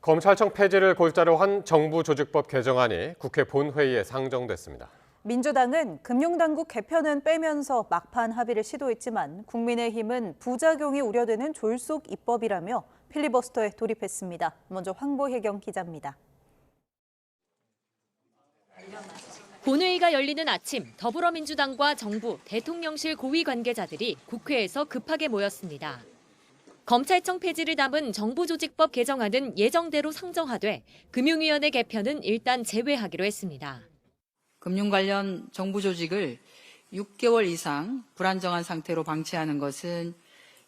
검찰청 폐지를 골자로 한 정부조직법 개정안이 국회 본회의에 상정됐습니다. 민주당은 금융당국 개편은 빼면서 막판 합의를 시도했지만 국민의힘은 부작용이 우려되는 졸속 입법이라며 필리버스터에 돌입했습니다. 먼저 황보혜경 기자입니다. 본회의가 열리는 아침, 더불어민주당과 정부, 대통령실 고위 관계자들이 국회에서 급하게 모였습니다. 검찰청 폐지를 담은 정부조직법 개정안은 예정대로 상정하되 금융위원회 개편은 일단 제외하기로 했습니다. 금융 관련 정부 조직을 6개월 이상 불안정한 상태로 방치하는 것은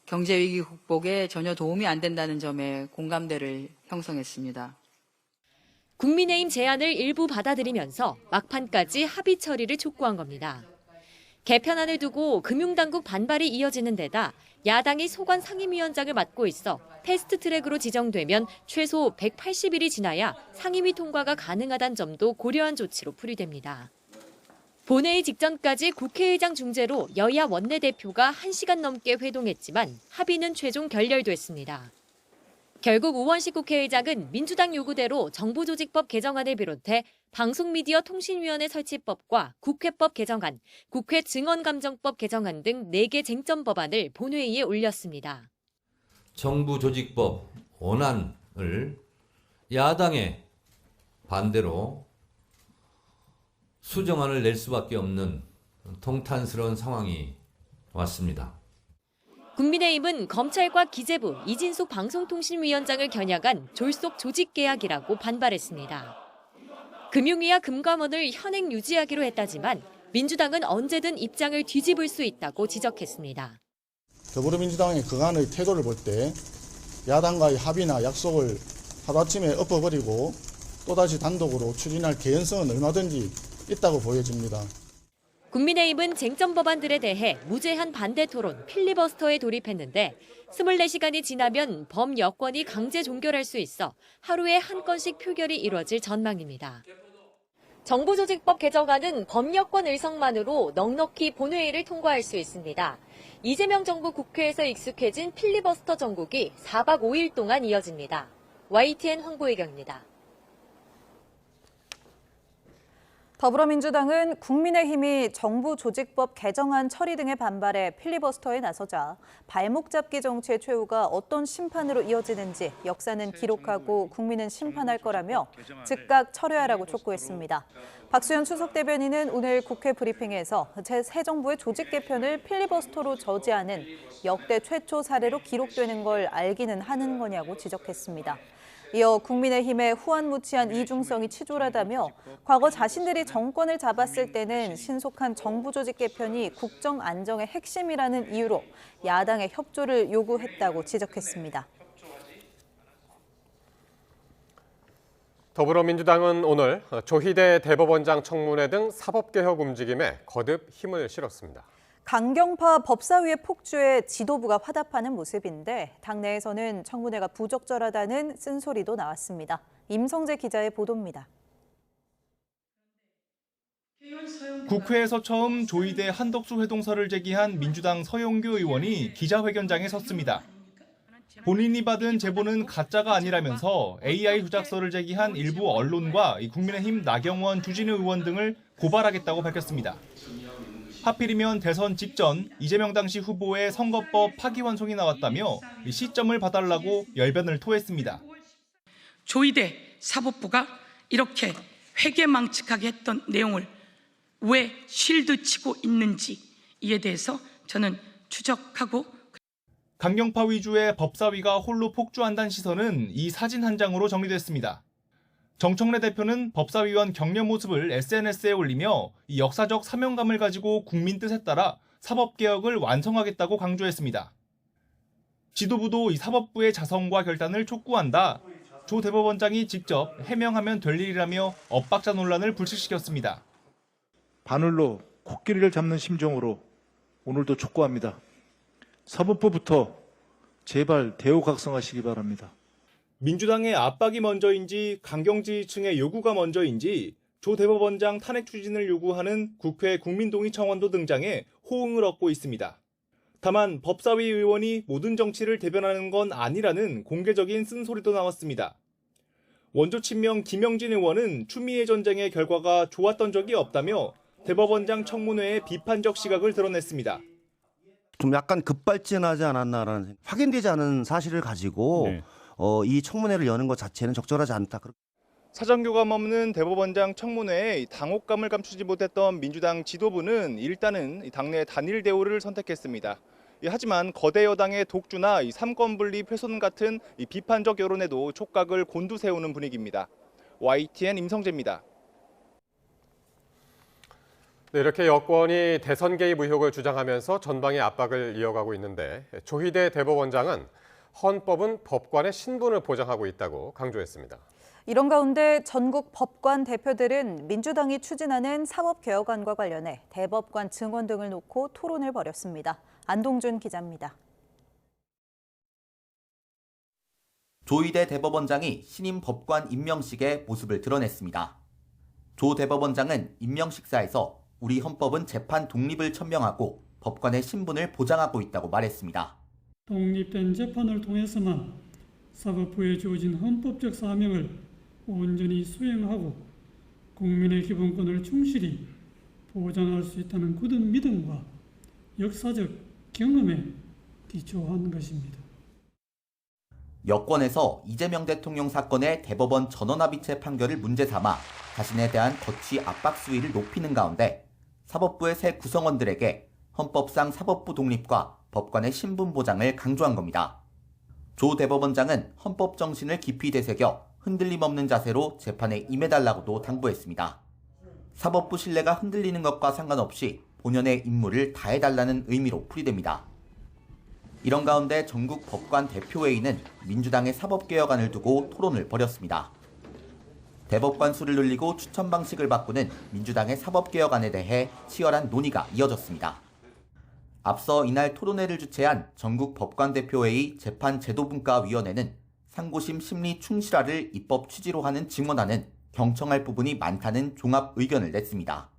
경제위기 극복에 전혀 도움이 안 된다는 점에 공감대를 형성했습니다. 국민의힘 제안을 일부 받아들이면서 막판까지 합의 처리를 촉구한 겁니다. 개편안을 두고 금융당국 반발이 이어지는 데다 야당이 소관 상임위원장을 맡고 있어 패스트트랙으로 지정되면 최소 180일이 지나야 상임위 통과가 가능하다는 점도 고려한 조치로 풀이됩니다. 본회의 직전까지 국회의장 중재로 여야 원내대표가 1시간 넘게 회동했지만 합의는 최종 결렬됐습니다. 결국 우원식 국회의장은 민주당 요구대로 정부조직법 개정안을 비롯해 방송미디어통신위원회 설치법과 국회법 개정안, 국회 증언감정법 개정안 등 4개 쟁점 법안을 본회의에 올렸습니다. 정부조직법 원안을 야당의 반대로 수정안을 낼 수밖에 없는 통탄스러운 상황이 왔습니다. 국민의힘은 검찰과 기재부, 이진숙 방송통신위원장을 겨냥한 졸속 조직계약이라고 반발했습니다. 금융위와 금감원을 현행 유지하기로 했다지만 민주당은 언제든 입장을 뒤집을 수 있다고 지적했습니다. 더불어민주당의 그간의 태도를 볼 때 야당과의 합의나 약속을 하루아침에 엎어버리고 또다시 단독으로 추진할 개연성은 얼마든지 있다고 보여집니다. 국민의힘은 쟁점 법안들에 대해 무제한 반대 토론, 필리버스터에 돌입했는데 24시간이 지나면 범여권이 강제 종결할 수 있어 하루에 한 건씩 표결이 이루어질 전망입니다. 정부조직법 개정안은 범여권 의석만으로 넉넉히 본회의를 통과할 수 있습니다. 이재명 정부 국회에서 익숙해진 필리버스터 정국이 4박 5일 동안 이어집니다. YTN 황보혜경입니다. 더불어민주당은 국민의힘이 정부조직법 개정안 처리 등의 반발에 필리버스터에 나서자 발목 잡기 정치의 최후가 어떤 심판으로 이어지는지 역사는 기록하고 국민은 심판할 거라며 즉각 철회하라고 촉구했습니다. 박수현 수석 대변인은 오늘 국회 브리핑에서 새 정부의 조직 개편을 필리버스터로 저지하는 역대 최초 사례로 기록되는 걸 알기는 하는 거냐고 지적했습니다. 이어 국민의힘의 후안무치한 이중성이 치졸하다며 과거 자신들이 정권을 잡았을 때는 신속한 정부 조직 개편이 국정 안정의 핵심이라는 이유로 야당의 협조를 요구했다고 지적했습니다. 더불어민주당은 오늘 조희대 대법원장 청문회 등 사법개혁 움직임에 거듭 힘을 실었습니다. 강경파 법사위의 폭주에 지도부가 화답하는 모습인데 당내에서는 청문회가 부적절하다는 쓴소리도 나왔습니다. 임성재 기자의 보도입니다. 국회에서 처음 조희대 한덕수 회동설을 제기한 민주당 서영교 의원이 기자회견장에 섰습니다. 본인이 받은 제보는 가짜가 아니라면서 AI 조작설을 제기한 일부 언론과 국민의힘 나경원, 주진우 의원 등을 고발하겠다고 밝혔습니다. 하필이면 대선 직전 이재명 당시 후보의 선거법 파기환송이 나왔다며 시점을 봐달라고 열변을 토했습니다. 조희대 사법부가 이렇게 회계망측하게 했던 내용을 왜 쉴드치고 있는지 이에 대해서 저는 추적하고 강경파 위주의 법사위가 홀로 폭주한다는 시선은 이 사진 한 장으로 정리됐습니다. 정청래 대표는 법사위원 격려 모습을 SNS에 올리며 이 역사적 사명감을 가지고 국민 뜻에 따라 사법개혁을 완성하겠다고 강조했습니다. 지도부도 이 사법부의 자성과 결단을 촉구한다. 조 대법원장이 직접 해명하면 될 일이라며 엇박자 논란을 불식시켰습니다. 바늘로 코끼리를 잡는 심정으로 오늘도 촉구합니다. 사법부부터 제발 대우각성하시기 바랍니다. 민주당의 압박이 먼저인지 강경지지층의 요구가 먼저인지 조 대법원장 탄핵 추진을 요구하는 국회 국민동의 청원도 등장해 호응을 얻고 있습니다. 다만 법사위 의원이 모든 정치를 대변하는 건 아니라는 공개적인 쓴소리도 나왔습니다. 원조 친명 김영진 의원은 추미애 전쟁의 결과가 좋았던 적이 없다며 대법원장 청문회에 비판적 시각을 드러냈습니다. 좀 약간 급발진하지 않았나라는 생각. 확인되지 않은 사실을 가지고 이 청문회를 여는 것 자체는 적절하지 않다. 사정교감 없는 대법원장 청문회에 당혹감을 감추지 못했던 민주당 지도부는 일단은 당내 단일 대우를 선택했습니다. 하지만 거대 여당의 독주나 삼권 분립 훼손 같은 비판적 여론에도 촉각을 곤두세우는 분위기입니다. YTN 임성재입니다. 네, 이렇게 여권이 대선 개입 의혹을 주장하면서 전방의 압박을 이어가고 있는데 조희대 대법원장은 헌법은 법관의 신분을 보장하고 있다고 강조했습니다. 이런 가운데 전국 법관 대표들은 민주당이 추진하는 사법개혁안과 관련해 대법관 증언 등을 놓고 토론을 벌였습니다. 안동준 기자입니다. 조희대 대법원장이 신임 법관 임명식에 모습을 드러냈습니다. 조 대법원장은 임명식사에서 우리 헌법은 재판 독립을 천명하고 법관의 신분을 보장하고 있다고 말했습니다. 독립된 재판을 통해서만 사법부에 주어진 헌법적 사명을 온전히 수행하고 국민의 기본권을 충실히 보장할 수 있다는 굳은 믿음과 역사적 경험에 기초한 것입니다. 여권에서 이재명 대통령 사건의 대법원 전원합의체 판결을 문제 삼아 자신에 대한 거취 압박 수위를 높이는 가운데 사법부의 새 구성원들에게 헌법상 사법부 독립과 법관의 신분 보장을 강조한 겁니다. 조 대법원장은 헌법 정신을 깊이 되새겨 흔들림 없는 자세로 재판에 임해달라고도 당부했습니다. 사법부 신뢰가 흔들리는 것과 상관없이 본연의 임무를 다해달라는 의미로 풀이됩니다. 이런 가운데 전국 법관 대표회의는 민주당의 사법개혁안을 두고 토론을 벌였습니다. 대법관 수를 늘리고 추천 방식을 바꾸는 민주당의 사법개혁안에 대해 치열한 논의가 이어졌습니다. 앞서 이날 토론회를 주최한 전국 법관대표회의 재판제도분과위원회는 상고심 심리 충실화를 입법 취지로 하는 증언안은 경청할 부분이 많다는 종합 의견을 냈습니다.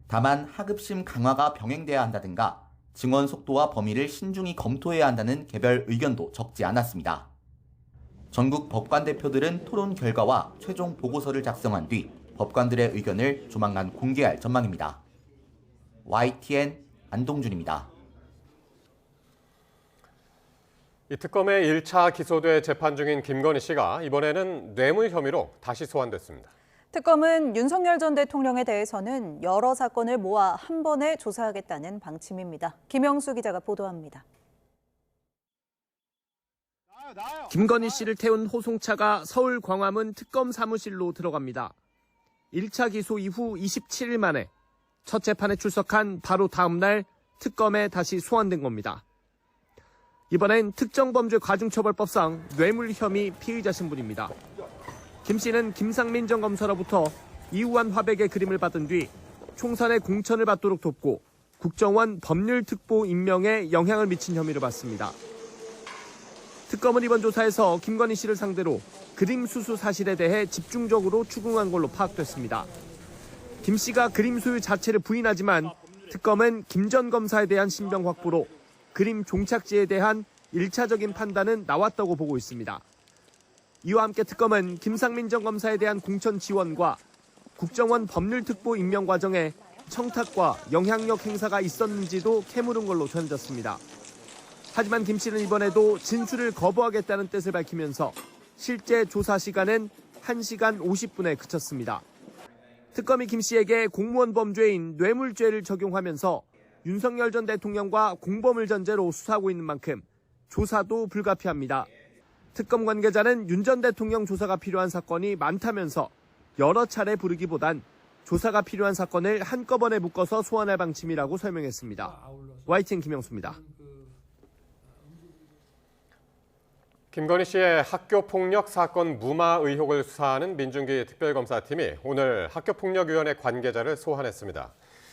다만 하급심 강화가 병행돼야 한다든가 증언 속도와 범위를 신중히 검토해야 한다는 개별 의견도 적지 않았습니다. 전국 법관 대표들은 토론 결과와 최종 보고서를 작성한 뒤 법관들의 의견을 조만간 공개할 전망입니다. YTN 안동준입니다. 이 특검의 1차 기소돼 재판 중인 김건희 씨가 이번에는 뇌물 혐의로 다시 소환됐습니다. 특검은 윤석열 전 대통령에 대해서는 여러 사건을 모아 한 번에 조사하겠다는 방침입니다. 김영수 기자가 보도합니다. 김건희 씨를 태운 호송차가 서울 광화문 특검 사무실로 들어갑니다. 1차 기소 이후 27일 만에 첫 재판에 출석한 바로 다음 날 특검에 다시 소환된 겁니다. 이번엔 특정범죄 가중처벌법상 뇌물 혐의 피의자 신분입니다. 김 씨는 김상민 전 검사로부터 이우한 화백의 그림을 받은 뒤 총선의 공천을 받도록 돕고 국정원 법률특보 임명에 영향을 미친 혐의를 받습니다. 특검은 이번 조사에서 김건희 씨를 상대로 그림 수수 사실에 대해 집중적으로 추궁한 걸로 파악됐습니다. 김 씨가 그림 소유 자체를 부인하지만 특검은 김 전 검사에 대한 신병 확보로 그림 종착지에 대한 1차적인 판단은 나왔다고 보고 있습니다. 이와 함께 특검은 김상민 전 검사에 대한 공천 지원과 국정원 법률특보 임명 과정에 청탁과 영향력 행사가 있었는지도 캐물은 걸로 전해졌습니다. 하지만 김 씨는 이번에도 진술을 거부하겠다는 뜻을 밝히면서 실제 조사 시간은 1시간 50분에 그쳤습니다. 특검이 김 씨에게 공무원 범죄인 뇌물죄를 적용하면서 윤석열 전 대통령과 공범을 전제로 수사하고 있는 만큼 조사도 불가피합니다. 특검 관계자는 윤 전 대통령 조사가 필요한 사건이 많다면서 여러 차례 부르기보단 조사가 필요한 사건을 한꺼번에 묶어서 소환할 방침이라고 설명했습니다. YTN 김영수입니다. 김건희 씨의 학교폭력 사건 무마 의혹을 수사하는 민중기 특별검사팀이 오늘 학교폭력위원회 관계자를 소환했습니다.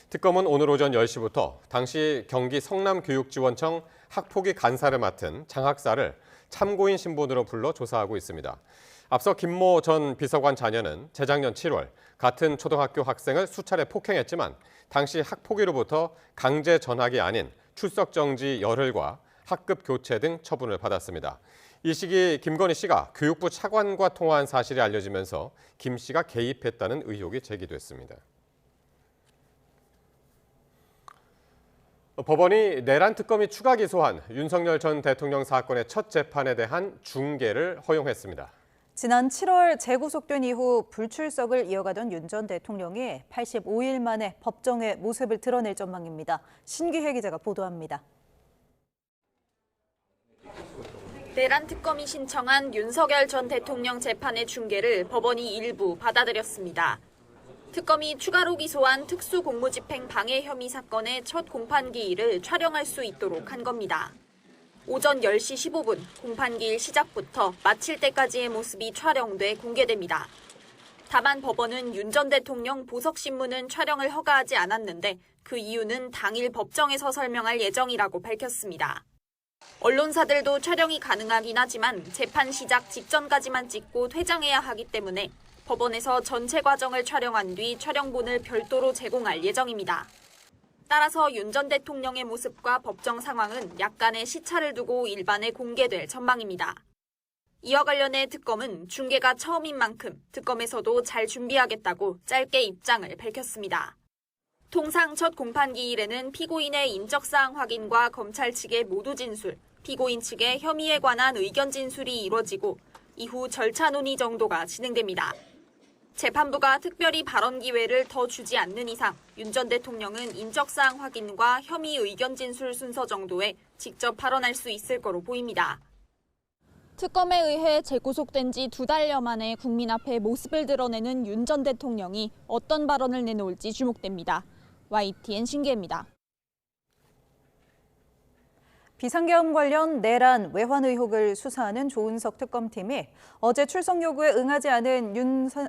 특검은 오늘 오전 10시부터 당시 경기 성남교육지원청 학폭위 간사를 맡은 장학사를 참고인 신분으로 불러 조사하고 있습니다. 앞서 김모 전 비서관 자녀는 재작년 7월 같은 초등학교 학생을 수차례 폭행했지만 당시 학폭위로부터 강제 전학이 아닌 출석 정지 열흘과 학급 교체 등 처분을 받았습니다. 이 시기 김건희 씨가 교육부 차관과 통화한 사실이 알려지면서 김 씨가 개입했다는 의혹이 제기됐습니다. 법원이 내란 특검이 추가 기소한 윤석열 전 대통령 사건의 첫 재판에 대한 중계를 허용했습니다. 지난 7월 재구속된 이후 불출석을 이어가던 윤 전 대통령이 85일 만에 법정에 모습을 드러낼 전망입니다. 신기혜 기자가 보도합니다. 내란 특검이 신청한 윤석열 전 대통령 재판의 중계를 법원이 일부 받아들였습니다. 특검이 추가로 기소한 특수공무집행 방해 혐의 사건의 첫 공판기일을 촬영할 수 있도록 한 겁니다. 오전 10시 15분 공판기일 시작부터 마칠 때까지의 모습이 촬영돼 공개됩니다. 다만 법원은 윤 전 대통령 보석신문은 촬영을 허가하지 않았는데 그 이유는 당일 법정에서 설명할 예정이라고 밝혔습니다. 언론사들도 촬영이 가능하긴 하지만 재판 시작 직전까지만 찍고 퇴장해야 하기 때문에 법원에서 전체 과정을 촬영한 뒤 촬영본을 별도로 제공할 예정입니다. 따라서 윤 전 대통령의 모습과 법정 상황은 약간의 시차를 두고 일반에 공개될 전망입니다. 이와 관련해 특검은 중계가 처음인 만큼 특검에서도 잘 준비하겠다고 짧게 입장을 밝혔습니다. 통상 첫 공판기일에는 피고인의 인적사항 확인과 검찰 측의 모두 진술, 피고인 측의 혐의에 관한 의견 진술이 이뤄지고 이후 절차 논의 정도가 진행됩니다. 재판부가 특별히 발언 기회를 더 주지 않는 이상 윤 전 대통령은 인적사항 확인과 혐의 의견 진술 순서 정도에 직접 발언할 수 있을 거로 보입니다. 특검에 의해 재구속된 지 2달여 만에 국민 앞에 모습을 드러내는 윤 전 대통령이 어떤 발언을 내놓을지 주목됩니다. YTN 신기혜입니다. 비상계엄 관련 내란, 외환 의혹을 수사하는 조은석 특검팀이 어제 출석 요구에 응하지 않은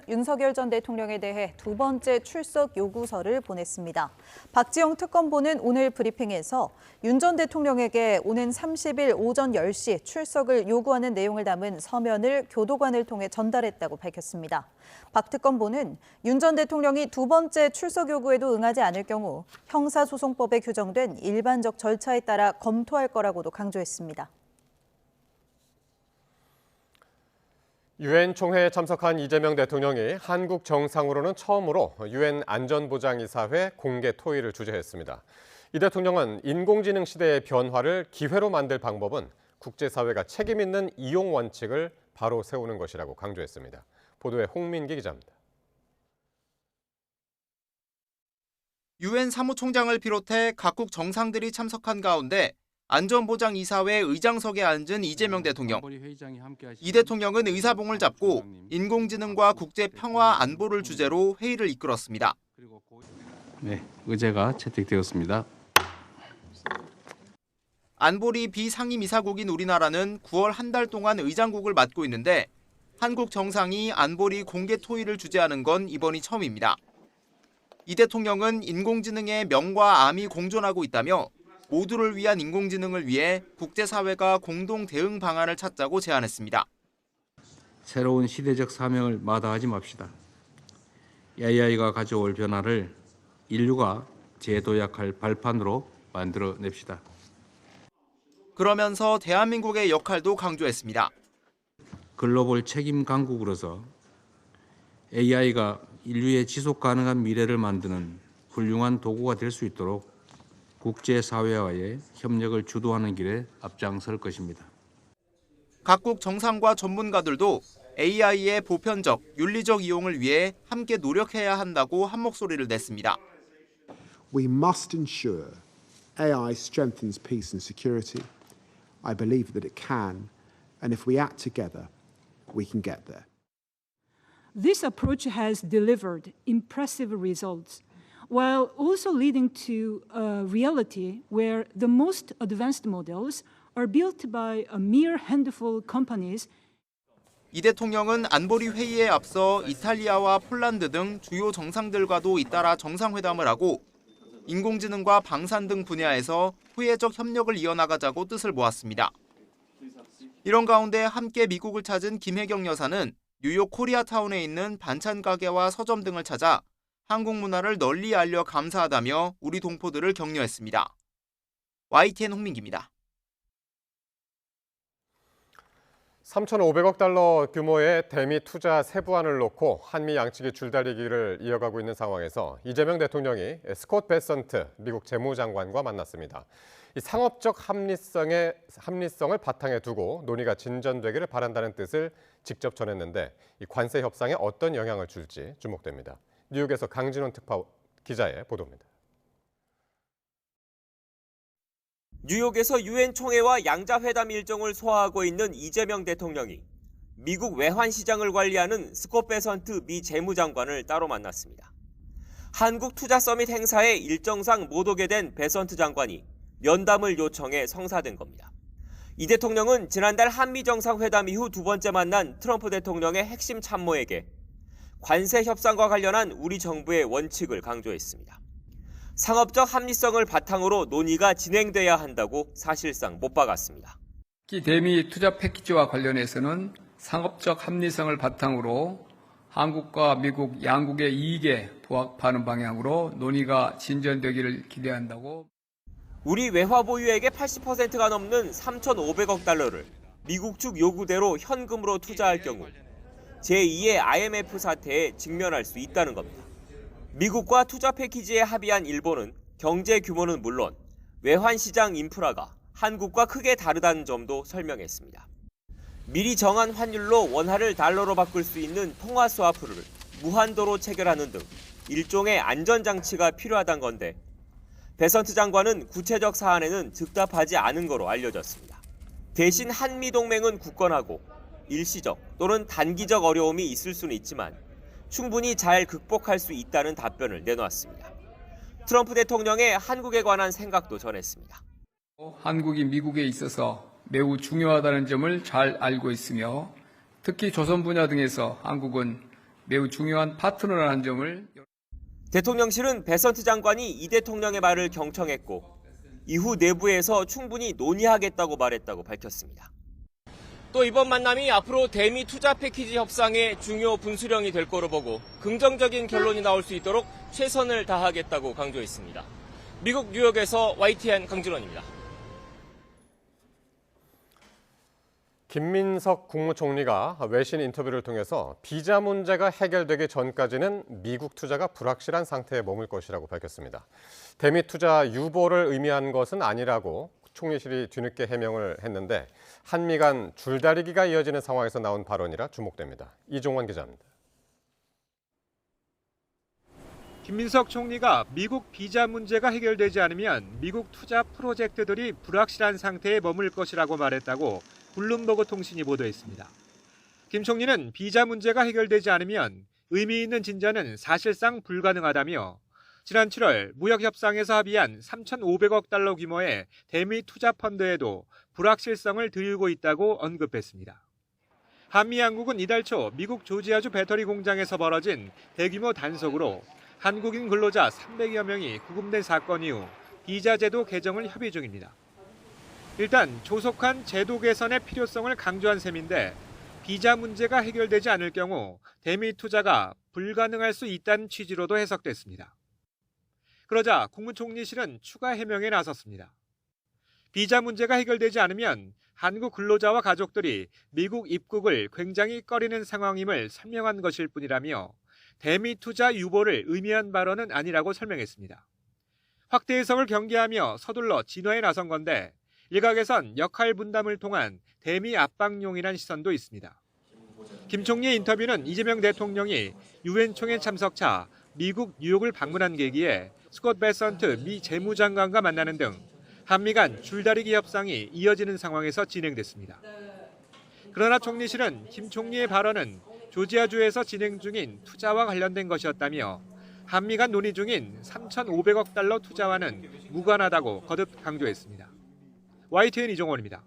윤석열 전 대통령에 대해 두 번째 출석 요구서를 보냈습니다. 박지영 특검보는 오늘 브리핑에서 윤 전 대통령에게 오는 30일 오전 10시 출석을 요구하는 내용을 담은 서면을 교도관을 통해 전달했다고 밝혔습니다. 박 특검보는 윤 전 대통령이 두 번째 출석 요구에도 응하지 않을 경우 형사소송법에 규정된 일반적 절차에 따라 검토할 거라고도 강조했습니다. 유엔 총회에 참석한 이재명 대통령이 한국 정상으로는 처음으로 유엔 안전보장이사회 공개 토의를 주재했습니다. 이 대통령은 인공지능 시대의 변화를 기회로 만들 방법은 국제사회가 책임 있는 이용 원칙을 바로 세우는 것이라고 강조했습니다. 보도에 홍민기 기자입니다. 유엔 사무총장을 비롯해 각국 정상들이 참석한 가운데 안전보장이사회 의장석에 앉은 이재명 대통령. 이 대통령은 의사봉을 잡고 인공지능과 국제평화 안보를 주제로 회의를 이끌었습니다. 네, 의제가 채택되었습니다. 안보리 비상임이사국인 우리나라는 9월 한 달 동안 의장국을 맡고 있는데 한국 정상이 안보리 공개 토의를 주재하는 건 이번이 처음입니다. 이 대통령은 인공지능의 명과 암이 공존하고 있다며 모두를 위한 인공지능을 위해 국제사회가 공동 대응 방안을 찾자고 제안했습니다. 새로운 시대적 사명을 마다하지 맙시다. AI가 가져올 변화를 인류가 재도약할 발판으로 만들어냅시다. 그러면서 대한민국의 역할도 강조했습니다. 글로벌 책임 강국으로서 AI가 인류의 지속 가능한 미래를 만드는 훌륭한 도구가 될 수 있도록 국제사회와의 협력을 주도하는 길에 앞장설 것입니다. 각국 정상과 전문가들도 AI의 보편적, 윤리적 이용을 위해 함께 노력해야 한다고 한 목소리를 냈습니다. We must ensure AI strengthens peace and security. I believe that it can, and if we act together, we can get there. This approach has delivered impressive results, while also leading to a reality where the most advanced models are built by a mere handful of companies. 이 대통령은 안보리 회의에 앞서 이탈리아와 폴란드 등 주요 정상들과도 잇따라 정상회담을 하고 인공지능과 방산 등 분야에서 후예적 협력을 이어나가자고 뜻을 모았습니다. 이런 가운데 함께 미국을 찾은 김혜경 여사는 뉴욕 코리아타운에 있는 반찬 가게와 서점 등을 찾아 한국 문화를 널리 알려 감사하다며 우리 동포들을 격려했습니다. YTN 홍민기입니다. $3,500억 달러 규모의 대미 투자 세부안을 놓고 한미 양측이 줄다리기를 이어가고 있는 상황에서 이재명 대통령이 스콧 베선트 미국 재무장관과 만났습니다. 이 상업적 합리성을 바탕에 두고 논의가 진전되기를 바란다는 뜻을 직접 전했는데 이 관세 협상에 어떤 영향을 줄지 주목됩니다. 뉴욕에서 강진원 특파 기자의 보도입니다. 뉴욕에서 유엔 총회와 양자회담 일정을 소화하고 있는 이재명 대통령이 미국 외환시장을 관리하는 스콧 베선트 미 재무장관을 따로 만났습니다. 한국 투자 서밋 행사에 일정상 못 오게 된 베선트 장관이 면담을 요청해 성사된 겁니다. 이 대통령은 지난달 한미 정상회담 이후 두 번째 만난 트럼프 대통령의 핵심 참모에게 관세 협상과 관련한 우리 정부의 원칙을 강조했습니다. 상업적 합리성을 바탕으로 논의가 진행돼야 한다고 사실상 못 박았습니다. 특히 대미 투자 패키지와 관련해서는 상업적 합리성을 바탕으로 한국과 미국 양국의 이익에 부합하는 방향으로 논의가 진전되기를 기대한다고. 우리 외화 보유액의 80%가 넘는 3,500억 달러를 미국 측 요구대로 현금으로 투자할 경우 제2의 IMF 사태에 직면할 수 있다는 겁니다. 미국과 투자 패키지에 합의한 일본은 경제 규모는 물론 외환시장 인프라가 한국과 크게 다르다는 점도 설명했습니다. 미리 정한 환율로 원화를 달러로 바꿀 수 있는 통화 스와프를 무한도로 체결하는 등 일종의 안전장치가 필요하다는 건데 베선트 장관은 구체적 사안에는 즉답하지 않은 거로 알려졌습니다. 대신 한미동맹은 굳건하고 일시적 또는 단기적 어려움이 있을 수는 있지만 충분히 잘 극복할 수 있다는 답변을 내놓았습니다. 트럼프 대통령의 한국에 관한 생각도 전했습니다. 한국이 미국에 있어서 매우 중요하다는 점을 잘 알고 있으며 특히 조선 분야 등에서 한국은 매우 중요한 파트너라는 점을. 대통령실은 베선트 장관이 이 대통령의 말을 경청했고 이후 내부에서 충분히 논의하겠다고 말했다고 밝혔습니다. 또 이번 만남이 앞으로 대미 투자 패키지 협상의 중요 분수령이 될 거로 보고 긍정적인 결론이 나올 수 있도록 최선을 다하겠다고 강조했습니다. 미국 뉴욕에서 YTN 강진원입니다. 김민석 국무총리가 외신 인터뷰를 통해서 비자 문제가 해결되기 전까지는 미국 투자가 불확실한 상태에 머물 것이라고 밝혔습니다. 대미 투자 유보를 의미한 것은 아니라고 총리실이 뒤늦게 해명을 했는데 한미 간 줄다리기가 이어지는 상황에서 나온 발언이라 주목됩니다. 이종환 기자입니다. 김민석 총리가 미국 비자 문제가 해결되지 않으면 미국 투자 프로젝트들이 불확실한 상태에 머물 것이라고 말했다고 블룸버그 통신이 보도했습니다. 김 총리는 비자 문제가 해결되지 않으면 의미 있는 진전은 사실상 불가능하다며 지난 7월 무역협상에서 합의한 3,500억 달러 규모의 대미 투자 펀드에도 불확실성을 드리고 있다고 언급했습니다. 한미 양국은 이달 초 미국 조지아주 배터리 공장에서 벌어진 대규모 단속으로 한국인 근로자 300여 명이 구금된 사건 이후 비자 제도 개정을 협의 중입니다. 일단 조속한 제도 개선의 필요성을 강조한 셈인데 비자 문제가 해결되지 않을 경우 대미 투자가 불가능할 수 있다는 취지로도 해석됐습니다. 그러자 국무총리실은 추가 해명에 나섰습니다. 비자 문제가 해결되지 않으면 한국 근로자와 가족들이 미국 입국을 굉장히 꺼리는 상황임을 설명한 것일 뿐이라며 대미 투자 유보를 의미한 발언은 아니라고 설명했습니다. 확대 해석을 경계하며 서둘러 진화에 나선 건데 일각에선 역할 분담을 통한 대미 압박용이란 시선도 있습니다. 김 총리의 인터뷰는 이재명 대통령이 유엔 총회 참석차 미국 뉴욕을 방문한 계기에 스콧 베선트 미 재무장관과 만나는 등 한미 간 줄다리기 협상이 이어지는 상황에서 진행됐습니다. 그러나 총리실은 김 총리의 발언은 조지아주에서 진행 중인 투자와 관련된 것이었다며 한미 간 논의 중인 3,500억 달러 투자와는 무관하다고 거듭 강조했습니다. YTN 이종원입니다.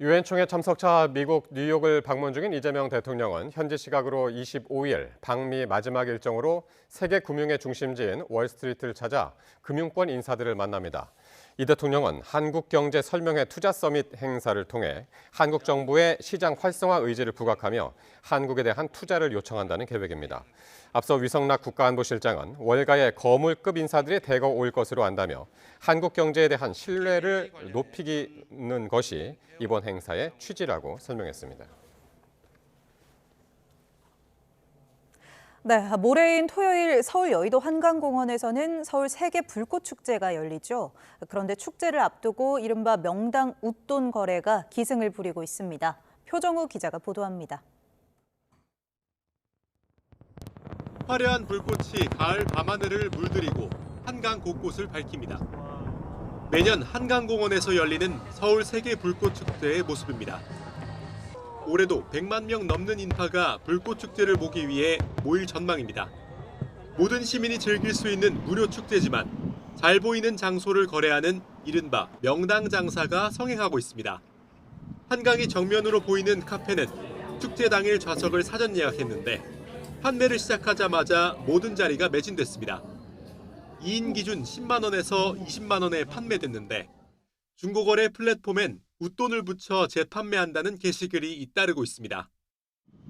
유엔 총회 참석차 미국 뉴욕을 방문 중인 이재명 대통령은 현지 시각으로 25일 방미 마지막 일정으로 세계 금융의 중심지인 월스트리트를 찾아 금융권 인사들을 만납니다. 이 대통령은 한국경제설명회 투자서밋 행사를 통해 한국 정부의 시장 활성화 의지를 부각하며 한국에 대한 투자를 요청한다는 계획입니다. 앞서 위성락 국가안보실장은 월가의 거물급 인사들이 대거 올 것으로 안다며 한국 경제에 대한 신뢰를 높이는 것이 이번 행사의 취지라고 설명했습니다. 네, 모레인 토요일 서울 여의도 한강공원에서는 서울 세계 불꽃축제가 열리죠. 그런데 축제를 앞두고 이른바 명당 웃돈 거래가 기승을 부리고 있습니다. 표정우 기자가 보도합니다. 화려한 불꽃이 가을 밤하늘을 물들이고 한강 곳곳을 밝힙니다. 매년 한강공원에서 열리는 서울 세계 불꽃축제의 모습입니다. 올해도 100만 명 넘는 인파가 불꽃축제를 보기 위해 모일 전망입니다. 모든 시민이 즐길 수 있는 무료 축제지만 잘 보이는 장소를 거래하는 이른바 명당 장사가 성행하고 있습니다. 한강이 정면으로 보이는 카페는 축제 당일 좌석을 사전 예약했는데 판매를 시작하자마자 모든 자리가 매진됐습니다. 2인 기준 10만 원에서 20만 원에 판매됐는데 중고거래 플랫폼엔 웃돈을 붙여 재판매한다는 게시글이 잇따르고 있습니다.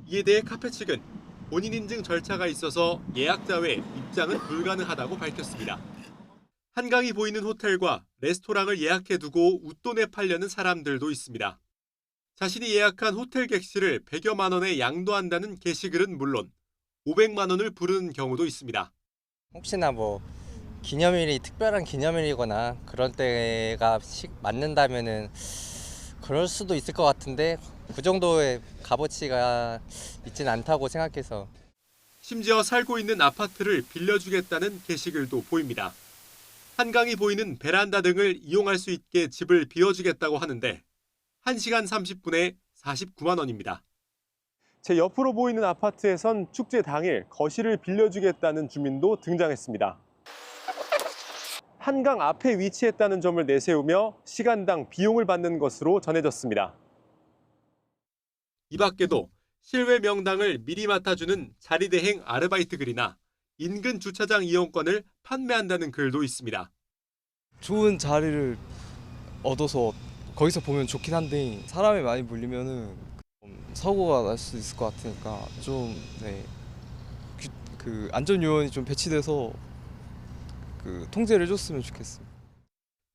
이에 대해 카페 측은 본인 인증 절차가 있어서 예약자 외 입장은 불가능하다고 밝혔습니다. 한강이 보이는 호텔과 레스토랑을 예약해두고 웃돈에 팔려는 사람들도 있습니다. 자신이 예약한 호텔 객실을 100여만 원에 양도한다는 게시글은 물론 500만 원을 부르는 경우도 있습니다. 혹시나 기념일이 특별한 기념일이거나 그런 때가 맞는다면은 그럴 수도 있을 것 같은데 그 정도의 값어치가 있지는 않다고 생각해서. 심지어 살고 있는 아파트를 빌려주겠다는 게시글도 보입니다. 한강이 보이는 베란다 등을 이용할 수 있게 집을 비워주겠다고 하는데 1시간 30분에 49만 원입니다. 제 옆으로 보이는 아파트에선 축제 당일 거실을 빌려주겠다는 주민도 등장했습니다. 한강 앞에 위치했다는 점을 내세우며 시간당 비용을 받는 것으로 전해졌습니다. 이 밖에도 실외 명당을 미리 맡아주는 자리대행 아르바이트 글이나 인근 주차장 이용권을 판매한다는 글도 있습니다. 좋은 자리를 얻어서 거기서 보면 좋긴 한데 사람이 많이 몰리면은 사고가 날 수 있을 것 같으니까 좀 안전 요원이 좀 배치돼서 통제를 해줬으면 좋겠습니다.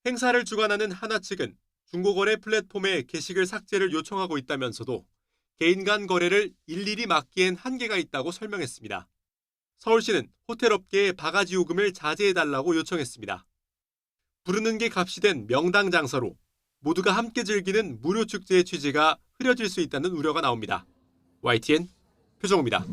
행사를 주관하는 하나 측은 중고거래 플랫폼에 게시글 삭제를 요청하고 있다면서도 개인 간 거래를 일일이 막기엔 한계가 있다고 설명했습니다. 서울시는 호텔업계에 바가지 요금을 자제해달라고 요청했습니다. 부르는 게 값이 된 명당 장사로 모두가 함께 즐기는 무료 축제의 취지가 흐려질 수 있다는 우려가 나옵니다. YTN 표정우입니다.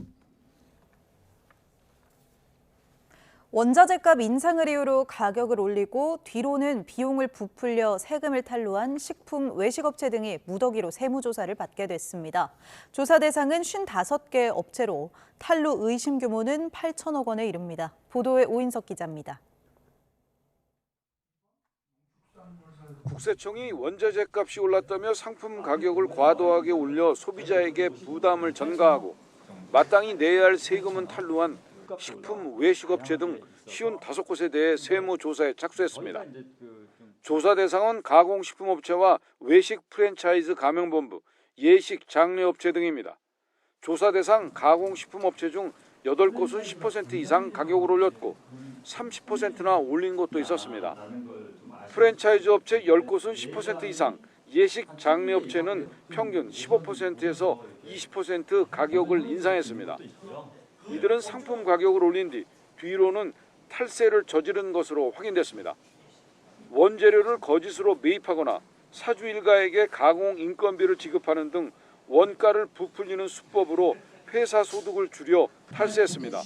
원자재값 인상을 이유로 가격을 올리고 뒤로는 비용을 부풀려 세금을 탈루한 식품 외식업체 등이 무더기로 세무조사를 받게 됐습니다. 조사 대상은 55개 업체로 탈루 의심 규모는 8천억 원에 이릅니다. 보도에 오인석 기자입니다. 국세청이 원자재 값이 올랐다며 상품 가격을 과도하게 올려 소비자에게 부담을 전가하고 마땅히 내야 할 세금은 탈루한 식품 외식업체 등 55곳에 대해 세무조사에 착수했습니다. 조사 대상은 가공식품업체와 외식 프랜차이즈 가맹본부, 예식 장려업체 등입니다. 조사 대상 가공식품업체 중 8곳은 10% 이상 가격을 올렸고 30%나 올린 곳도 있었습니다. 프랜차이즈 업체 10곳은 10% 이상, 예식 장려업체는 평균 15%에서 20% 가격을 인상했습니다. 이들은 상품 가격을 올린 뒤로는 탈세를 저지른 것으로 확인됐습니다. 원재료를 거짓으로 매입하거나 사주 일가에게 가공 인건비를 지급하는 등 원가를 부풀리는 수법으로 회사 소득을 줄여 탈세했습니다.